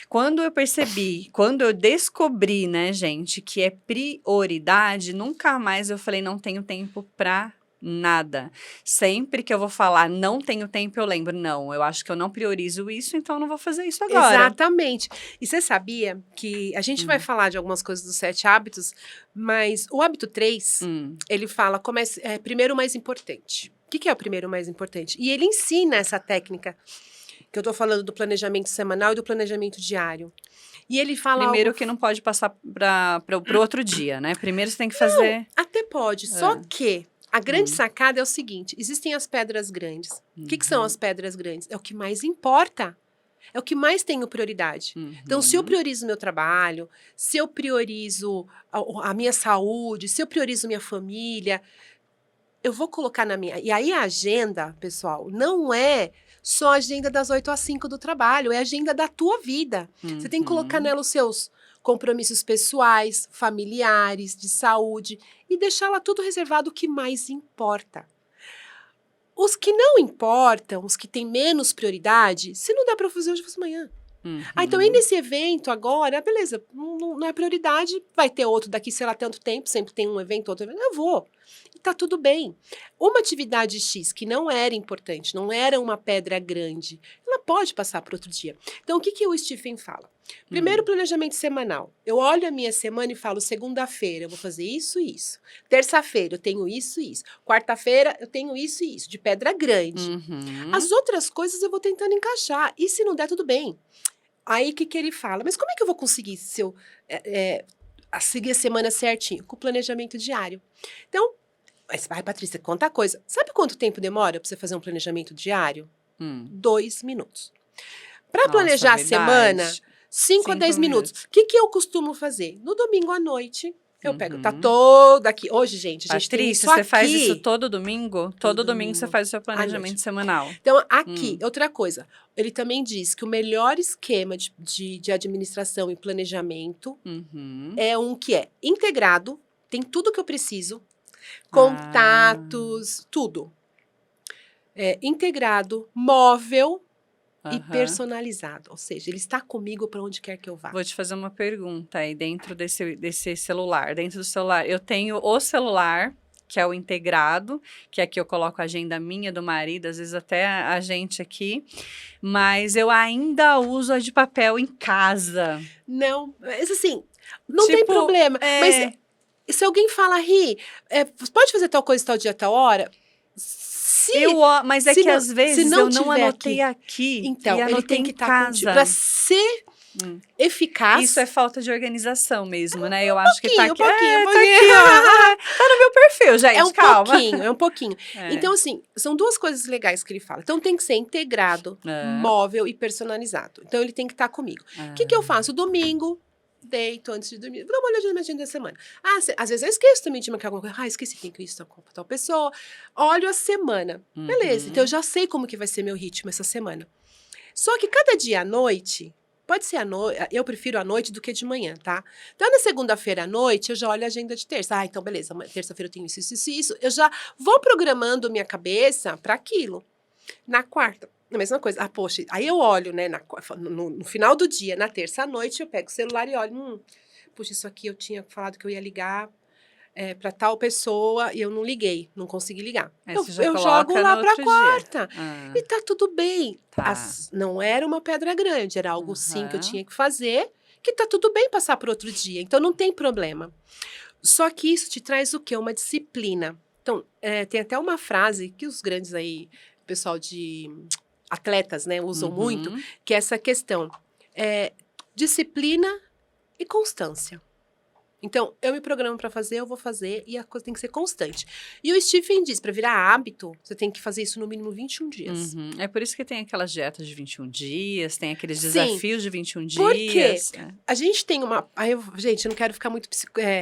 Quando eu descobri, né, gente, que é prioridade, nunca mais eu falei não tenho tempo pra nada. Sempre que eu vou falar não tenho tempo, eu lembro, não, eu acho que eu não priorizo isso, então eu não vou fazer isso agora. Exatamente. E você sabia que a gente vai falar de algumas coisas dos 7 hábitos, mas o hábito 3, ele fala primeiro o mais importante. O que é o primeiro mais importante? E ele ensina essa técnica que eu tô falando do planejamento semanal e do planejamento diário. E ele fala Primeiro algo... que não pode passar pro outro dia, né? Primeiro você tem que fazer... Até pode, só que a grande sacada é o seguinte, existem as pedras grandes. O que são as pedras grandes? É o que mais importa. É o que mais tenho prioridade. Então, se eu priorizo meu trabalho, se eu priorizo a minha saúde, se eu priorizo minha família, eu vou colocar na minha... E aí a agenda, pessoal, não é só a agenda das 8 às 5 do trabalho, é a agenda da tua vida. Você tem que colocar nela os seus compromissos pessoais, familiares, de saúde, e deixar lá tudo reservado o que mais importa. Os que não importam, os que têm menos prioridade, se não dá para fazer hoje, eu faço amanhã. Então, aí nesse evento agora, beleza, não é prioridade, vai ter outro daqui, sei lá, tanto tempo, sempre tem um evento, outro evento, eu vou. E tá tudo bem. Uma atividade X que não era importante, não era uma pedra grande, ela pode passar para outro dia. Então, o que o Stephen fala? Primeiro, planejamento semanal. Eu olho a minha semana e falo, segunda-feira eu vou fazer isso e isso. Terça-feira eu tenho isso e isso. Quarta-feira eu tenho isso e isso, de pedra grande. As outras coisas eu vou tentando encaixar. E se não der, tudo bem. Aí, o que ele fala? Mas como é que eu vou conseguir seguir a semana certinho? Com o planejamento diário. Então, vai, Patrícia, conta a coisa. Sabe quanto tempo demora para você fazer um planejamento diário? 2 minutos. Para planejar a semana, 5 a 10 minutos. O que eu costumo fazer? No domingo à noite, eu pego, tá todo aqui. Hoje, gente, a gente tem isso Patrícia, você aqui. faz isso todo domingo? Todo domingo você domingo, faz o seu planejamento semanal. Então, aqui, outra coisa. Ele também diz que o melhor esquema de administração e planejamento é um que é integrado, tem tudo que eu preciso, contatos, tudo. É integrado, móvel e personalizado. Ou seja, ele está comigo para onde quer que eu vá. Vou te fazer uma pergunta aí dentro desse celular. Dentro do celular, eu tenho o celular, que é o integrado, que aqui eu coloco a agenda minha, do marido, às vezes até a gente aqui, mas eu ainda uso a de papel em casa. Não, mas assim, não tem problema. Mas se alguém fala, pode fazer tal coisa tal dia, tal hora? Mas é que às vezes eu não anotei aqui. Então, ele tem que estar contigo. Para ser eficaz. Isso é falta de organização mesmo, né? Eu acho que tá aqui. Um pouquinho. Tá aqui, ó. Tá no meu perfil, gente, calma. É um pouquinho. Então, assim, são duas coisas legais que ele fala. Então, tem que ser integrado, móvel e personalizado. Então, ele tem que estar comigo. O que eu faço? Domingo, deito antes de dormir. Vou dar uma olhadinha na minha agenda da semana. Às vezes eu esqueço também de marcar alguma coisa. Esqueci, tem que isso com tal pessoa. Olho a semana. Beleza, então eu já sei como que vai ser meu ritmo essa semana. Só que cada dia à noite, Pode ser eu prefiro à noite do que de manhã, tá? Então, na segunda-feira à noite, eu já olho a agenda de terça. Ah, então beleza, terça-feira eu tenho isso, isso, isso, isso. Eu já vou programando minha cabeça para aquilo. Na quarta, a mesma coisa. Ah, poxa, aí eu olho, né, no final do dia, na terça à noite, eu pego o celular e olho, puxa, isso aqui eu tinha falado que eu ia ligar para tal pessoa e eu não liguei, não consegui ligar. Aí Eu, você já eu jogo coloca lá no para outro dia. quarta Ah, e tá tudo bem. tá. Não era uma pedra grande, era algo sim que eu Aham. tinha que fazer, que tá tudo bem passar para outro dia, então não tem problema. Só que isso te traz o quê? Uma disciplina. Então, tem até uma frase que os grandes aí, pessoal de atletas, né, usam muito, Uhum. que é essa questão. Disciplina e constância. Então, eu me programo para fazer, eu vou fazer, e a coisa tem que ser constante. E o Stephen diz, para virar hábito, você tem que fazer isso no mínimo 21 dias. Uhum. É por isso que tem aquelas dietas de 21 dias, tem aqueles Sim. desafios de 21 Por quê? dias. A gente tem uma... gente, eu não quero ficar muito...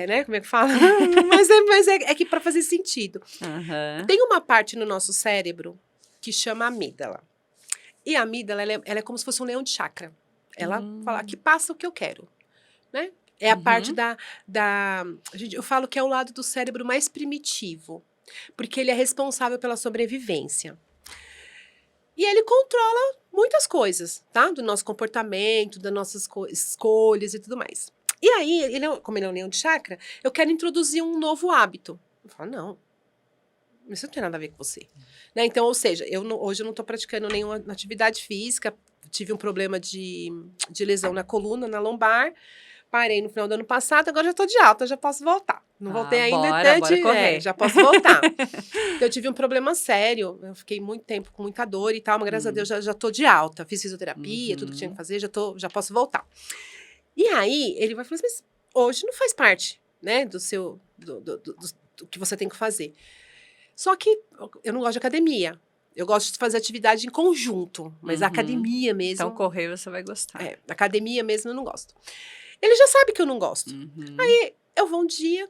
né? Como é que fala? mas é que para fazer sentido. Aham. Tem uma parte no nosso cérebro que chama amígdala. E a amígdala, ela é como se fosse um leão de chakra. Ela fala, aqui passa o que eu quero, né? É a parte eu falo que é o lado do cérebro mais primitivo, porque ele é responsável pela sobrevivência. E ele controla muitas coisas, tá? Do nosso comportamento, das nossas escolhas e tudo mais. E aí, como ele é um leão de chakra, eu quero introduzir um novo hábito. Eu falo, não, isso não tem nada a ver com você. Né? Então, ou seja, hoje eu não estou praticando nenhuma atividade física, tive um problema de lesão na coluna, na lombar, parei no final do ano passado, agora já estou de alta, já posso voltar. Não voltei ainda, bora correr. já posso voltar. Eu tive um problema sério, eu fiquei muito tempo com muita dor e tal, mas graças a Deus já estou de alta. Fiz fisioterapia, tudo que tinha que fazer, já posso voltar. E aí, ele vai falar assim, mas hoje não faz parte, né, do que você tem que fazer. Só que eu não gosto de academia. Eu gosto de fazer atividade em conjunto, mas a academia mesmo... Então, correr você vai gostar. Academia mesmo eu não gosto. Ele já sabe que eu não gosto. Aí, eu vou um dia...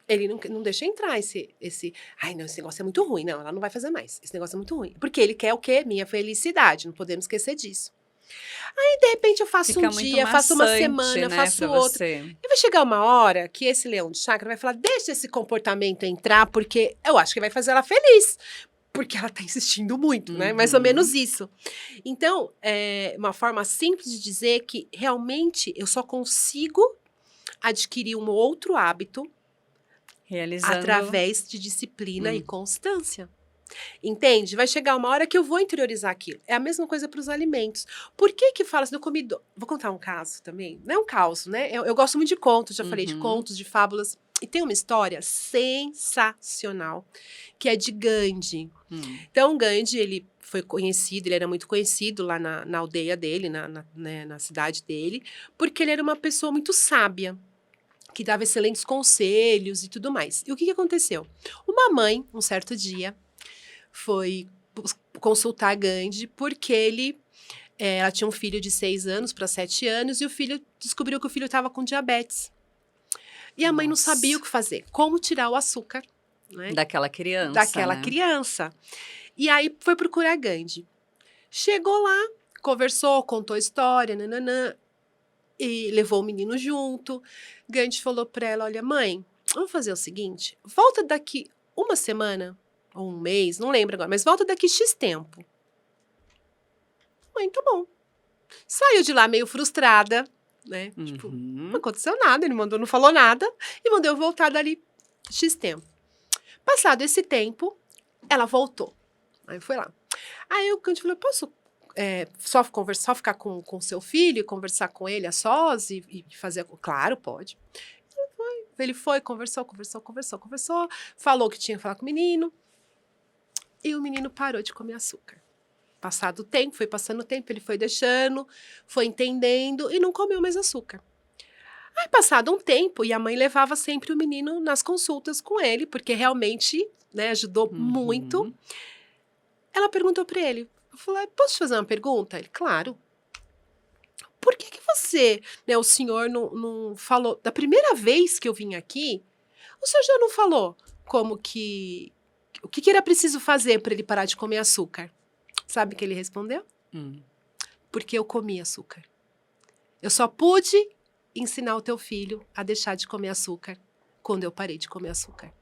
Ele não deixa entrar ai, não, esse negócio é muito ruim. Não, ela não vai fazer mais. Esse negócio é muito ruim. Porque ele quer o quê? Minha felicidade. Não podemos esquecer disso. Aí, de repente, eu faço Fica um dia, faço uma semana, né, faço outro. E vai chegar uma hora que esse leão de chakra vai falar, deixa esse comportamento entrar, porque eu acho que vai fazer ela feliz. Porque ela tá insistindo muito, né? Mais ou menos isso. Então, é uma forma simples de dizer que, realmente, eu só consigo adquirir um outro hábito através de disciplina e constância. Entende? Vai chegar uma hora que eu vou interiorizar aquilo. É a mesma coisa para os alimentos. Por que fala assim, Vou contar um caso também. Não é um caos, né? Eu gosto muito de contos, já falei de contos, de fábulas. E tem uma história sensacional, que é de Gandhi. Então, Gandhi, ele foi conhecido, ele era muito conhecido lá na aldeia dele, na cidade dele, porque ele era uma pessoa muito sábia, que dava excelentes conselhos e tudo mais. E o que aconteceu? Uma mãe, um certo dia, foi consultar Gandhi porque ela tinha um filho de 6 anos para 7 anos e o filho descobriu que o filho estava com diabetes. E a mãe não sabia o que fazer, como tirar o açúcar, né, daquela criança. E aí foi procurar Gandhi. Chegou lá, conversou, contou a história, nananã, e levou o menino junto. Gandhi falou para ela, olha, mãe, vamos fazer o seguinte, volta daqui uma semana, ou um mês, não lembro agora, mas volta daqui X tempo. Mãe, tá bom. Saiu de lá meio frustrada, né? Tipo, não aconteceu nada, ele não falou nada, e mandou eu voltar dali X tempo. Passado esse tempo, ela voltou. Aí foi lá. Aí o Gandhi falou, posso só ficar com seu filho e conversar com ele a sós e fazer... Claro, pode. Ele foi, conversou, falou que tinha que falar com o menino, e o menino parou de comer açúcar. Passado o tempo, foi passando o tempo, ele foi deixando, foi entendendo e não comeu mais açúcar. Aí, passado um tempo, e a mãe levava sempre o menino nas consultas com ele, porque realmente, né, ajudou muito. Ela perguntou para ele, falou, posso te fazer uma pergunta? Ele, claro. Por que você, né, o senhor não falou, da primeira vez que eu vim aqui, o senhor já não falou o que era preciso fazer para ele parar de comer açúcar? Sabe o que ele respondeu? porque eu comi açúcar. Eu só pude ensinar o teu filho a deixar de comer açúcar quando eu parei de comer açúcar.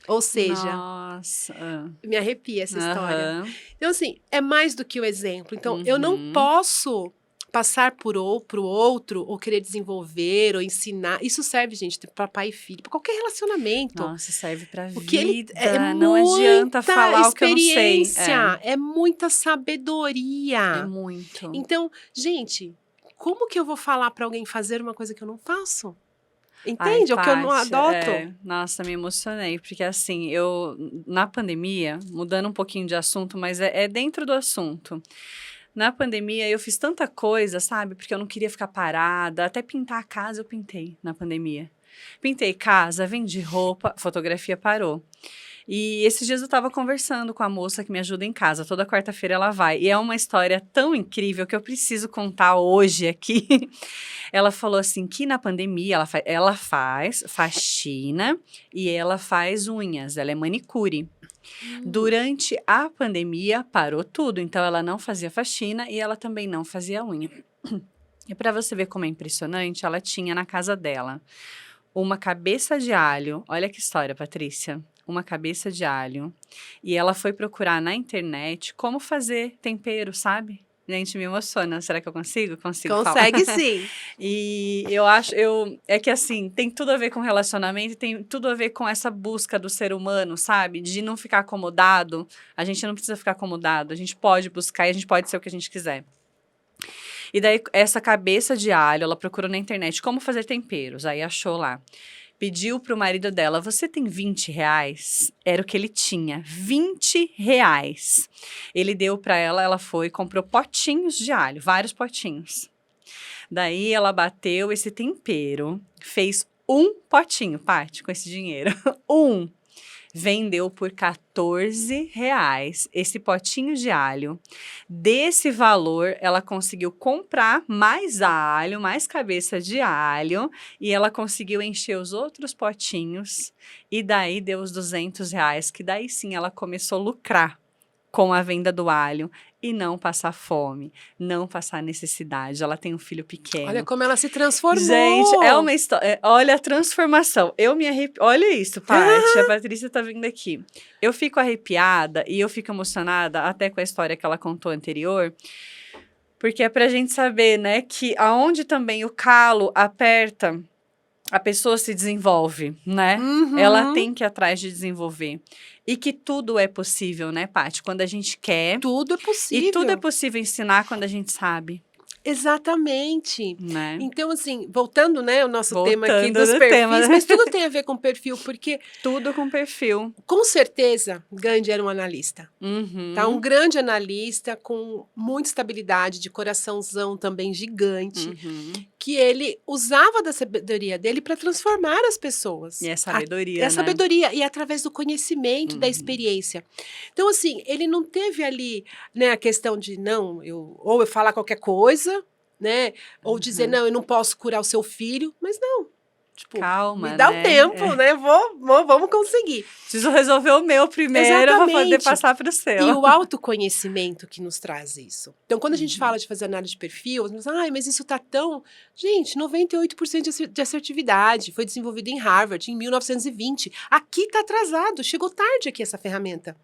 Ou seja, Nossa. me arrepia essa história. Aham. Então, assim, é mais do que o exemplo. Então, eu não Uhum. posso passar pro outro, ou querer desenvolver, ou ensinar. Isso serve, gente, para pai e filho, para qualquer relacionamento. Nossa, serve pra Porque ele vida. Não adianta falar o que eu não sei. experiência, é muita sabedoria. É muito. Então, gente, como que eu vou falar para alguém fazer uma coisa que eu não faço? Ai, Entende? Ou que eu não Paty, adoto? nossa, me emocionei, porque assim, eu, na pandemia, mudando um pouquinho de assunto, mas é dentro do assunto. Na pandemia, eu fiz tanta coisa, sabe? Porque eu não queria ficar parada, até pintar a casa eu pintei na pandemia. Pintei casa, vendi roupa, fotografia parou. E esses dias eu tava conversando com a moça que me ajuda em casa. Toda quarta-feira ela vai. E é uma história tão incrível que eu preciso contar hoje aqui. Ela falou assim que na pandemia ela faz faxina e ela faz unhas. Ela é manicure. Durante a pandemia parou tudo. Então ela não fazia faxina e ela também não fazia unha. E para você ver como é impressionante, ela tinha na casa dela uma cabeça de alho. Olha que história, Patrícia. Uma cabeça de alho. E ela foi procurar na internet como fazer tempero, sabe? Gente, me emociona. Será que eu consigo? Consigo falar. Consegue sim. E é que assim, tem tudo a ver com relacionamento, tem tudo a ver com essa busca do ser humano, sabe? De não ficar acomodado. A gente não precisa ficar acomodado, a gente pode buscar e a gente pode ser o que a gente quiser. E daí, essa cabeça de alho, ela procurou na internet como fazer temperos, aí achou lá. Pediu pro marido dela, você tem 20 reais? Era o que ele tinha, 20 reais. Ele deu pra ela, ela foi, comprou potinhos de alho, vários potinhos. Daí ela bateu esse tempero, fez um potinho, Paty, com esse dinheiro. Vendeu por 14 reais esse potinho de alho. Desse valor, ela conseguiu comprar mais alho, mais cabeça de alho, e ela conseguiu encher os outros potinhos, e daí deu os 200 reais, que daí sim ela começou a lucrar com a venda do alho e não passar fome, não passar necessidade. Ela tem um filho pequeno. Olha como ela se transformou. Gente, é uma história. Olha a transformação. Eu me arrepio. Olha isso, Paty. A Patrícia tá vindo aqui. Eu fico arrepiada e eu fico emocionada até com a história que ela contou anterior. Porque é pra gente saber, né, que aonde também o calo aperta, a pessoa se desenvolve, né? Uhum. Ela tem que ir atrás de desenvolver. E que tudo é possível, né, Paty? Quando a gente quer. Tudo é possível. E tudo é possível ensinar quando a gente sabe, Exatamente. né? Então, assim, voltando, né, o nosso tema aqui Voltando dos no perfis, tema. mas tudo tem a ver com perfil, porque Tudo com perfil. com certeza Gandhi era um analista. Uhum. Tá? Um grande analista com muita estabilidade, de coraçãozão também gigante, Uhum. que ele usava da sabedoria dele para transformar as pessoas. E é sabedoria, É né? sabedoria, e através do conhecimento, da experiência. Então, assim, ele não teve ali, né, a questão de, não, ou eu falar qualquer coisa, né, ou dizer, não, eu não posso curar o seu filho, mas não. Tipo, Calma, me dá né? o tempo, né? Vamos conseguir. Preciso resolver o meu primeiro para poder Exatamente. passar para o seu. E o autoconhecimento que nos traz isso. Então, quando a gente fala de fazer análise de perfil, as pessoas, mas isso tá tão... Gente, 98% de assertividade foi desenvolvido em Harvard em 1920. Aqui tá atrasado, chegou tarde aqui essa ferramenta.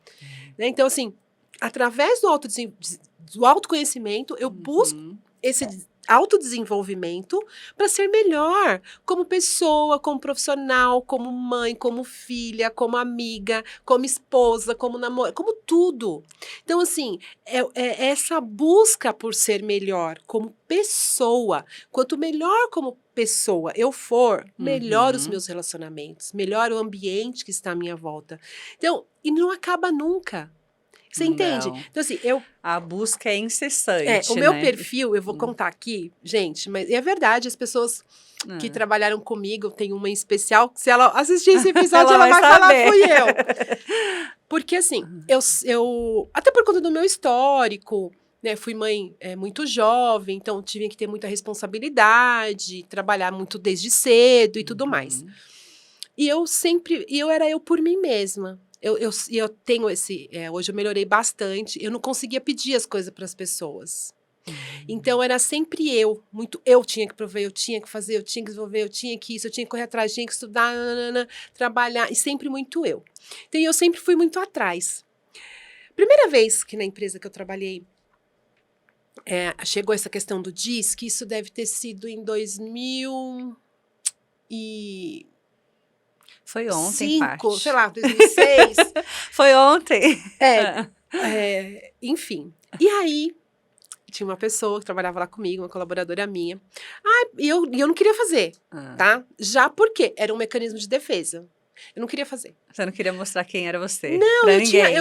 Né? Então, assim, através do autoconhecimento, eu busco esse autodesenvolvimento para ser melhor como pessoa, como profissional, como mãe, como filha, como amiga, como esposa, como namorada, como tudo. Então, assim, é essa busca por ser melhor como pessoa. Quanto melhor como pessoa eu for, melhor os meus relacionamentos, melhor o ambiente que está à minha volta. Então, e não acaba nunca. Você entende? Não. Então, assim, A busca é incessante, o meu né? perfil, eu vou contar aqui, gente, mas é verdade, as pessoas que trabalharam comigo, tem uma em especial, que se ela assistir esse episódio, ela vai falar, fui eu. Porque, assim, eu até por conta do meu histórico, né, fui mãe muito jovem, então tive que ter muita responsabilidade, trabalhar muito desde cedo e tudo mais. E eu era eu por mim mesma. Eu tenho esse... hoje eu melhorei bastante. Eu não conseguia pedir as coisas para as pessoas. Então, era sempre eu. Muito eu tinha que prover, eu tinha que fazer, eu tinha que desenvolver, eu tinha que isso, eu tinha que correr atrás, eu tinha que estudar, nanana, trabalhar. E sempre muito eu. Então, eu sempre fui muito atrás. Primeira vez que na empresa que eu trabalhei, chegou essa questão do DISC, isso deve ter sido em 2000 e... Foi ontem, 5, Paty. sei lá, 2006. Foi ontem. Enfim. E aí, tinha uma pessoa que trabalhava lá comigo, uma colaboradora minha. E eu não queria fazer, tá? Já porque era um mecanismo de defesa. Eu não queria fazer. Você não queria mostrar quem era você? Não, pra ninguém.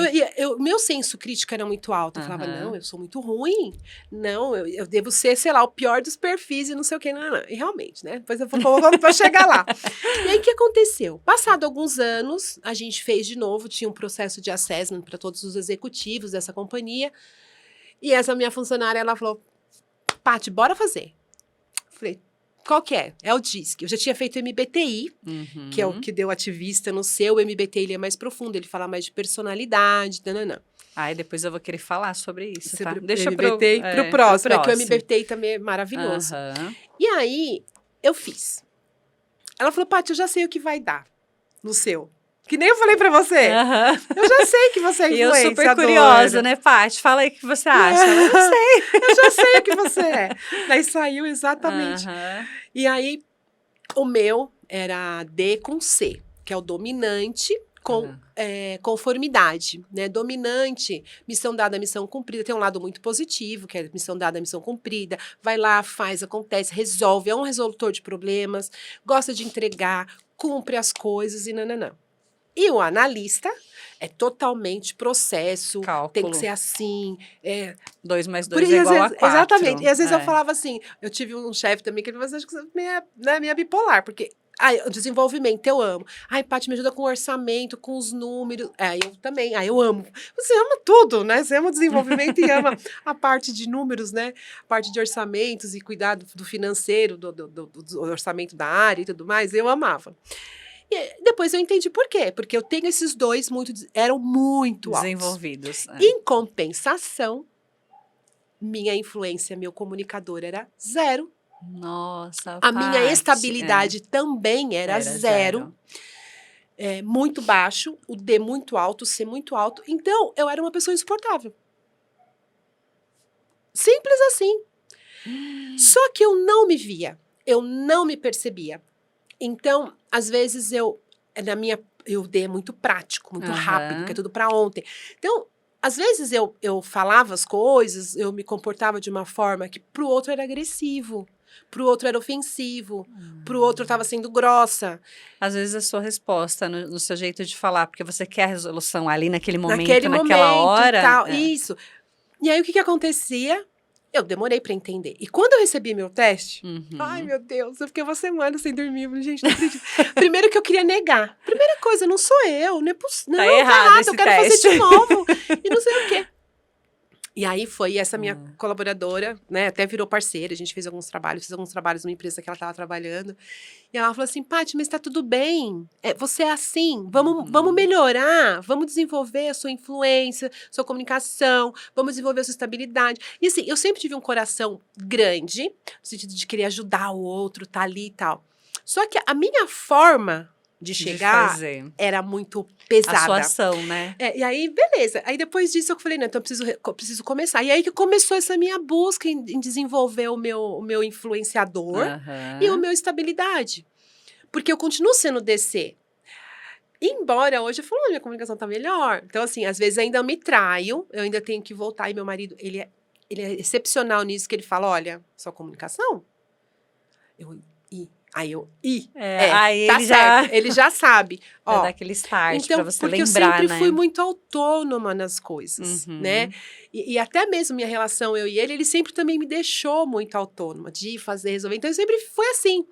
meu senso crítico era muito alto. Eu falava, não, eu sou muito ruim. Não, eu devo ser, sei lá, o pior dos perfis e não sei o que. Não. E realmente, né? Depois eu vou chegar lá. E aí, o que aconteceu? Passado alguns anos, a gente fez de novo, tinha um processo de assessment para todos os executivos dessa companhia. E essa minha funcionária, ela falou, Paty, bora fazer. Falei, qual que é? É o DISC. Eu já tinha feito MBTI, que é o que deu ativista no seu. O MBTI ele é mais profundo, ele fala mais de personalidade, nananã. Aí depois eu vou querer falar sobre isso, Sobre tá? Deixa o MBTI pro próximo, que o MBTI também é maravilhoso. E aí, eu fiz. Ela falou, Paty, eu já sei o que vai dar no seu. Que nem eu falei pra você. Eu já sei que você é influenciadora. E eu super curiosa, né, Paty? Fala aí o que você acha. Eu não sei. Eu já sei o que você é. Daí saiu exatamente. E aí, o meu era D com C, que é o dominante com conformidade, né? Dominante, missão dada, missão cumprida. Tem um lado muito positivo, que é missão dada, missão cumprida. Vai lá, faz, acontece, resolve. É um resolutor de problemas, gosta de entregar, cumpre as coisas e nananã. E o analista é totalmente processo, Cálculo. tem que ser assim. 2 mais 2 é igual a 4. Exatamente. E às vezes eu falava assim, eu tive um chefe também que ele falou assim, acho que você é meio bipolar, porque o desenvolvimento eu amo. Ai, Paty, me ajuda com o orçamento, com os números. Eu também. Eu amo. Você ama tudo, né? Você ama o desenvolvimento e ama a parte de números, né? A parte de orçamentos e cuidado do financeiro, do orçamento da área e tudo mais. Eu amava. E depois eu entendi por quê. Porque eu tenho esses dois eram muito desenvolvidos. Altos. Em compensação, minha influência, meu comunicador era 0. Nossa, a minha estabilidade também era 0. Muito baixo, o D muito alto, o C muito alto. Então, eu era uma pessoa insuportável. Simples assim. Só que eu não me via. Eu não me percebia. Então, às vezes, o D é muito prático, muito rápido, que é tudo para ontem. Então, às vezes, eu falava as coisas, eu me comportava de uma forma que pro outro era agressivo, pro outro era ofensivo, pro outro eu estava sendo grossa. Às vezes, a sua resposta no seu jeito de falar, porque você quer a resolução ali naquele momento, naquela hora. Tal, isso. E aí, o que acontecia? Eu demorei pra entender. E quando eu recebi meu teste, ai, meu Deus, eu fiquei uma semana sem dormir. Gente, não acredito. Primeiro que eu queria negar. Primeira coisa, não sou eu, não é possível. Não, tá errado eu quero fazer de novo. E não sei o quê. E aí foi essa minha colaboradora, né, até virou parceira, a gente fez alguns trabalhos numa empresa que ela estava trabalhando. E ela falou assim, Paty, mas tá tudo bem, você é assim, vamos melhorar, vamos desenvolver a sua influência, sua comunicação, vamos desenvolver a sua estabilidade. E assim, eu sempre tive um coração grande, no sentido de querer ajudar o outro, tá ali e tal. Só que a minha forma de chegar era muito pesada. A sua ação, né? E aí, beleza. Aí depois disso eu falei, não, então eu preciso começar. E aí que começou essa minha busca em desenvolver o meu influenciador e o meu estabilidade. Porque eu continuo sendo DC. Embora hoje eu falo, minha comunicação tá melhor. Então, assim, às vezes ainda me traio, eu ainda tenho que voltar. E meu marido, ele é excepcional nisso, que ele fala, olha, sua comunicação? Aí tá ele certo, ele já sabe. Ó, dar aquele start então, pra você porque lembrar, eu sempre fui muito autônoma nas coisas, né? E até mesmo minha relação, eu e ele sempre também me deixou muito autônoma, de fazer, resolver. Então, eu sempre fui assim.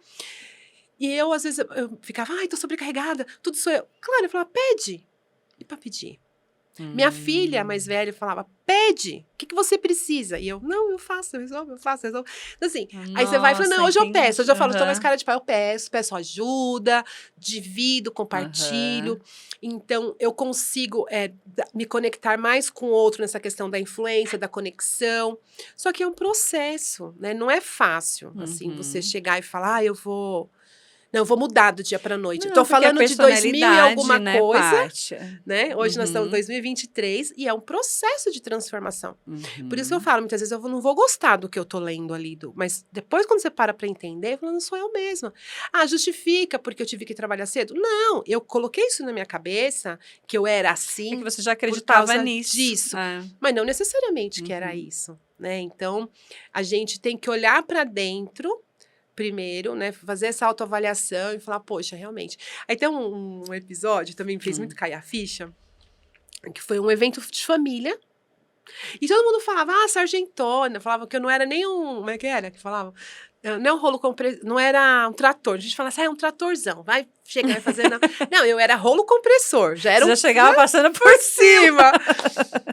E eu, às vezes, eu ficava, ai, tô sobrecarregada, tudo sou eu. Claro, eu falava, pede. E pra pedir? Minha filha mais velha falava, pede, o que você precisa? E eu, não, eu faço, eu resolvo. Então, assim, aí você vai e fala, não, hoje eu peço. Hoje eu falo, tô mais cara de pau, eu peço ajuda, divido, compartilho. Então, eu consigo me conectar mais com o outro nessa questão da influência, da conexão. Só que é um processo, né? Não é fácil, assim, você chegar e falar, eu vou mudar do dia para noite. Não, Tô falando de 2000 e alguma né, coisa, Paty? né? Hoje nós estamos em 2023 e é um processo de transformação. Por isso que eu falo, muitas vezes eu não vou gostar do que eu tô lendo ali, mas depois quando você para entender, fala, não sou eu mesma. Ah, justifica porque eu tive que trabalhar cedo? Não, eu coloquei isso na minha cabeça, que eu era assim. É que você já acreditava causa nisso. Disso. Mas não necessariamente que era isso, né? Então, a gente tem que olhar para dentro primeiro, né, fazer essa autoavaliação e falar, poxa, realmente. Aí tem um episódio, também me fez muito cair a ficha, que foi um evento de família, e todo mundo falava, sargentona, falava que eu não era nem como é que era que falava? Não é um rolo compressor, não era um trator. A gente fala assim, é um tratorzão, vai chegar e fazer... Não, eu era rolo compressor, já era já chegava passando por cima.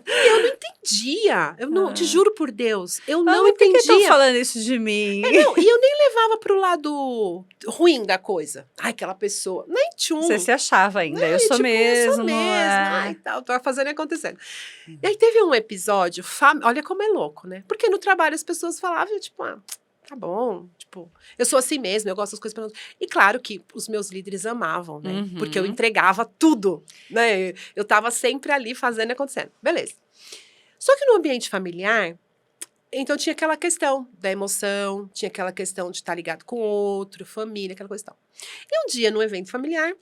E eu não entendia, eu não, te juro por Deus, eu não entendia. Por que estão falando isso de mim? E eu nem levava pro lado ruim da coisa. Ai, aquela pessoa, nem tchum. Você se achava ainda, eu sou mesmo. Eu sou mesmo, ai, tal, tô fazendo e acontecendo. E aí teve um episódio, olha como é louco, né? Porque no trabalho as pessoas falavam, tipo, tá bom, tipo, eu sou assim mesmo, eu gosto das coisas. E claro que os meus líderes amavam, né? Porque eu entregava tudo, né? Eu tava sempre ali fazendo e acontecendo. Beleza. Só que no ambiente familiar, então tinha aquela questão da emoção, tinha aquela questão de estar ligado com o outro, família, aquela coisa e tal. E um dia, no evento familiar,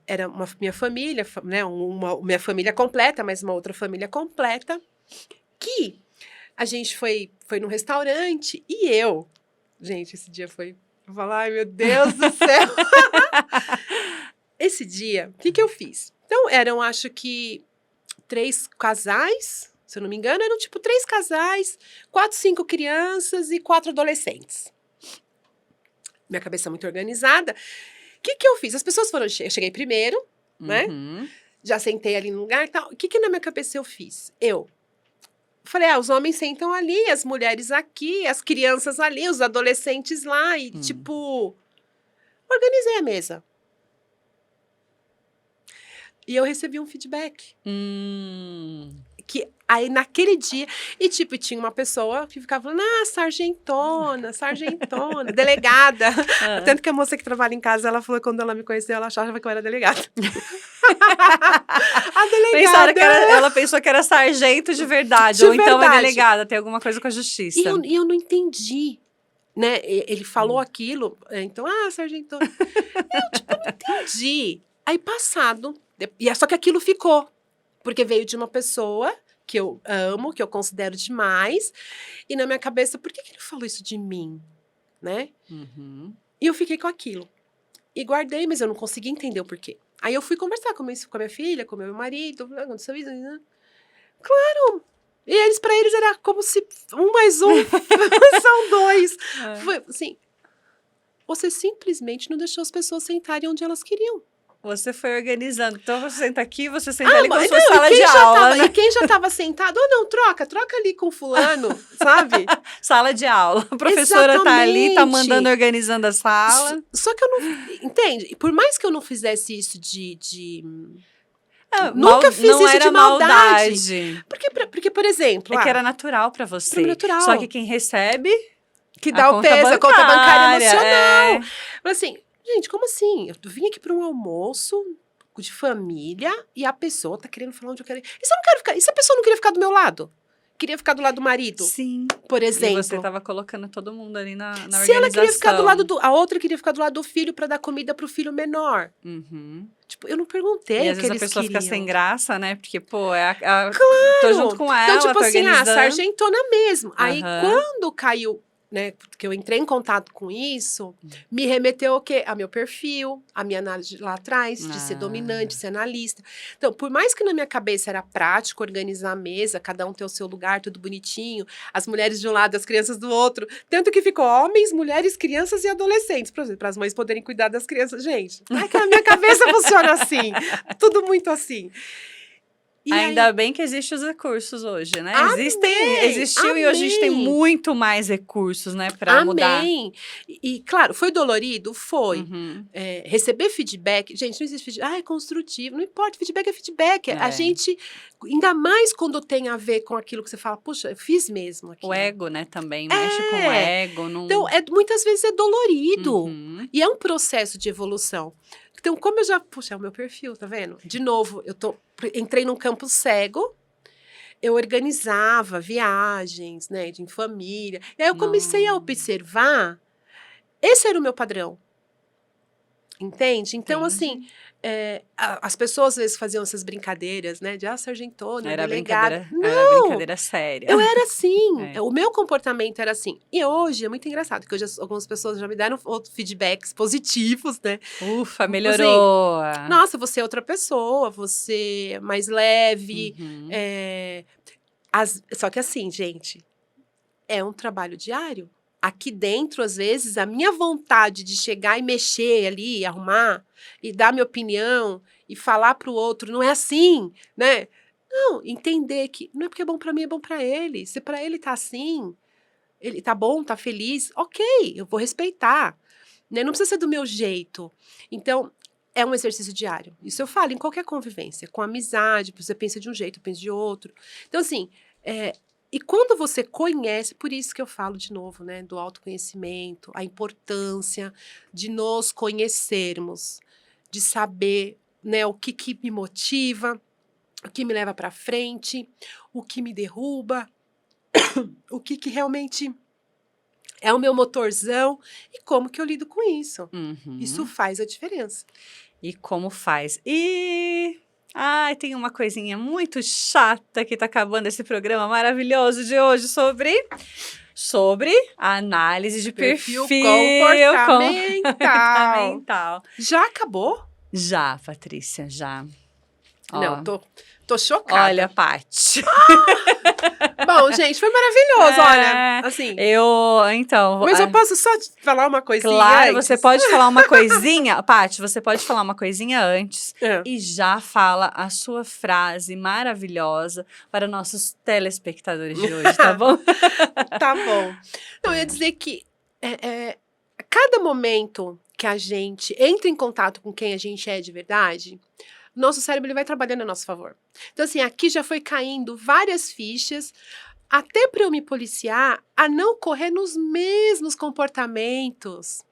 era minha família, né? Minha família completa, mas uma outra família completa, que a gente foi num restaurante e gente, esse dia foi... Eu falei, ai, meu Deus do céu! Esse dia, o que eu fiz? Então, eram, acho que, 3 casais, se eu não me engano, eram tipo 3 casais, 4, 5 crianças e 4 adolescentes. Minha cabeça muito organizada. O que eu fiz? As pessoas foram... Eu cheguei primeiro, né? Já sentei ali no lugar e tal. O que na minha cabeça eu fiz? Eu falei, os homens sentam ali, as mulheres aqui, as crianças ali, os adolescentes lá. E, tipo, organizei a mesa. E eu recebi um feedback. Que aí, naquele dia... E, tipo, tinha uma pessoa que ficava falando, sargentona, delegada. Tanto que a moça que trabalha em casa, ela falou que quando ela me conheceu, ela achava que eu era delegada. A delegada... Ela pensou que era sargento de verdade. Ou então é delegada, tem alguma coisa com a justiça. E eu não entendi. Né? Ele falou aquilo, então, sargentona. Eu, tipo, não entendi. Aí, passado... Só que aquilo ficou. Porque veio de uma pessoa que eu amo, que eu considero demais. E na minha cabeça, por que ele falou isso de mim? Né? E eu fiquei com aquilo. E guardei, mas eu não consegui entender o porquê. Aí eu fui conversar com a minha filha, com o meu marido. Aconteceu isso, né? Claro! E pra eles era como se 1 mais 1 são 2. Foi assim, você simplesmente não deixou as pessoas sentarem onde elas queriam. Você foi organizando. Então, você senta aqui, você senta ali como se fosse sala de aula, né? E quem já estava sentado, não, troca ali com fulano, sabe? Sala de aula. A professora tá ali, tá mandando, organizando a sala. Só que eu não... Entende? Por mais que eu não fizesse isso nunca fiz isso de maldade. Porque, por exemplo... É que era natural pra você. Natural. Só que quem recebe... Que dá o peso, a conta bancária emocional. Mas assim... Gente, como assim? Eu vim aqui para um almoço de família e a pessoa tá querendo falar onde eu quero ir. E se eu não quero ficar? E se a pessoa não queria ficar do meu lado? Queria ficar do lado do marido? Sim. Por exemplo. E você tava colocando todo mundo ali na organização. Se ela queria ficar do lado a outra queria ficar do lado do filho para dar comida pro filho menor. Tipo, eu não perguntei e às vezes a pessoa fica sem graça, né? Porque, pô, claro. Tô junto com ela, então, tipo tô assim, sargentona mesmo. Aí, Aham. quando caiu, né, que eu entrei em contato com isso, me remeteu ao quê? A meu perfil, a minha análise lá atrás, de ser dominante, de ser analista. Então, por mais que na minha cabeça era prático organizar a mesa, cada um ter o seu lugar, tudo bonitinho, as mulheres de um lado, as crianças do outro, tanto que ficou homens, mulheres, crianças e adolescentes, para as mães poderem cuidar das crianças. Gente, não é que a minha cabeça funciona assim, tudo muito assim. E Ainda bem que existem os recursos hoje, né? Amém, Existiu e hoje a gente tem amém. muito mais recursos, né, para mudar. Amém. Claro, foi dolorido? Foi. Uhum. Receber feedback, gente, não existe feedback, é construtivo, não importa, feedback é feedback. A É. gente, ainda mais quando tem a ver com aquilo que você fala, puxa, eu fiz mesmo aqui. O ego, né, também mexe com o ego. Não... Então, muitas vezes é dolorido. Uhum. E é um processo de evolução. Então, como eu já... Puxa, é o meu perfil, tá vendo? De novo, entrei num campo cego, eu organizava viagens, né, em família. E aí eu comecei a observar, esse era o meu padrão. Entende? Então, assim, as pessoas às vezes faziam essas brincadeiras, né? De, sargentona, Era delegada. era brincadeira séria. Eu era assim. É. O meu comportamento era assim. E hoje é muito engraçado, porque hoje algumas pessoas já me deram outros feedbacks positivos, né? Ufa, melhorou. Nossa, você é outra pessoa, você é mais leve. Uhum. Só que assim, gente, é um trabalho diário. Aqui dentro, às vezes, a minha vontade de chegar e mexer ali, arrumar, e dar minha opinião, e falar pro outro, não é assim, né? Não, entender que não é porque é bom pra mim, é bom pra ele. Se pra ele tá assim, ele tá bom, tá feliz, ok, eu vou respeitar. Né? Não precisa ser do meu jeito. Então, é um exercício diário. Isso eu falo em qualquer convivência. Com amizade, você pensa de um jeito, eu penso de outro. Então, assim, e quando você conhece, por isso que eu falo de novo, né, do autoconhecimento, a importância de nos conhecermos, de saber, né, o que me motiva, o que me leva para frente, o que me derruba, o que realmente é o meu motorzão e como que eu lido com isso. Uhum. Isso faz a diferença. E como faz? Ai, tem uma coisinha muito chata que tá acabando esse programa maravilhoso de hoje sobre a análise de perfil comportamental. Já acabou? Já, Patrícia, já. Não, tô chocada. Olha, Paty. Bom, gente, foi maravilhoso, olha, assim. Mas eu posso só falar uma coisinha Claro, antes? você pode falar uma coisinha. Paty, você pode falar uma coisinha antes e já fala a sua frase maravilhosa para nossos telespectadores de hoje, tá bom? Tá bom. Não, eu ia dizer que a cada momento que a gente entra em contato com quem a gente é de verdade, nosso cérebro ele vai trabalhando a nosso favor. Então, assim, aqui já foi caindo várias fichas, até para eu me policiar a não correr nos mesmos comportamentos,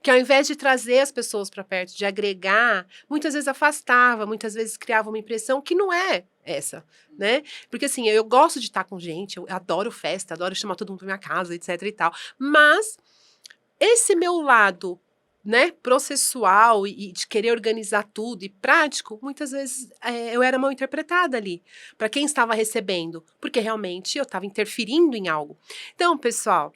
que ao invés de trazer as pessoas para perto, de agregar, muitas vezes afastava, muitas vezes criava uma impressão que não é essa, né? Porque, assim, eu gosto de estar com gente, eu adoro festa, adoro chamar todo mundo para minha casa, etc e tal, mas esse meu lado, né, processual e de querer organizar tudo e prático, muitas vezes eu era mal interpretada ali, para quem estava recebendo, porque realmente eu estava interferindo em algo. Então, pessoal,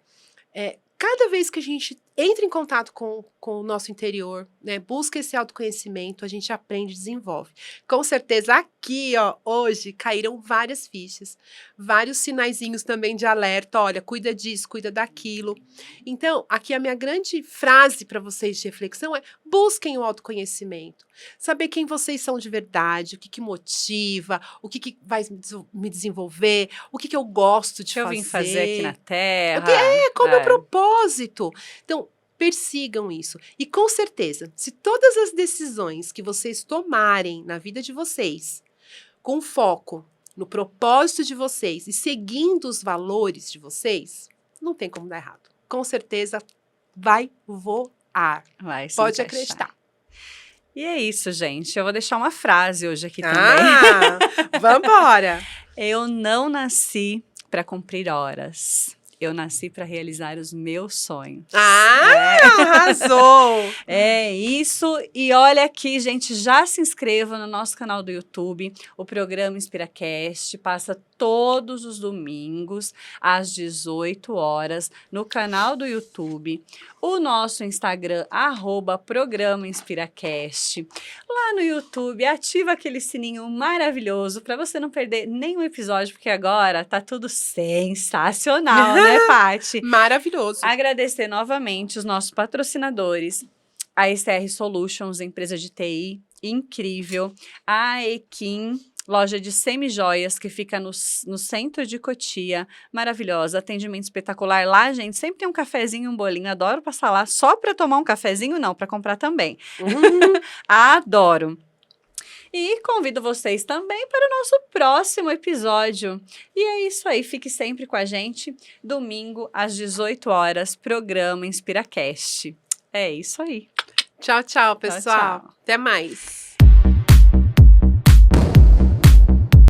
cada vez que a gente entra em contato com o nosso interior, né, busca esse autoconhecimento, a gente aprende e desenvolve. Com certeza aqui, ó, hoje caíram várias fichas, vários sinaizinhos também de alerta, olha, cuida disso, cuida daquilo. Então, aqui a minha grande frase para vocês de reflexão é: busquem o autoconhecimento. Saber quem vocês são de verdade, o que motiva, o que vai me desenvolver, o que eu gosto de fazer. O que eu vim fazer aqui na Terra. Qual é o meu propósito? Então, persigam isso. E com certeza, se todas as decisões que vocês tomarem na vida de vocês, com foco no propósito de vocês e seguindo os valores de vocês, não tem como dar errado. Com certeza vai voar. Vai se Pode encaixar. acreditar. E é isso, gente. Eu vou deixar uma frase hoje aqui também. Vambora! Eu não nasci para cumprir horas. Eu nasci para realizar os meus sonhos. Arrasou! É isso. E olha aqui, gente, já se inscreva no nosso canal do YouTube. O programa InspiraCast passa todos os domingos, às 18 horas, no canal do YouTube. O nosso Instagram, @programa InspiraCast. Lá no YouTube, ativa aquele sininho maravilhoso para você não perder nenhum episódio, porque agora tá tudo sensacional, né, Paty? Maravilhoso. Agradecer novamente os nossos patrocinadores, a SR Solutions, empresa de TI incrível, a Equim loja de semijoias que fica no centro de Cotia, maravilhosa, atendimento espetacular. Lá, gente, sempre tem um cafezinho, um bolinho, adoro passar lá só para tomar um cafezinho, não, para comprar também. Adoro. E convido vocês também para o nosso próximo episódio. E é isso aí, fique sempre com a gente. Domingo, às 18 horas, programa InspiraCast. É isso aí. Tchau, tchau, pessoal. Tchau. Até mais.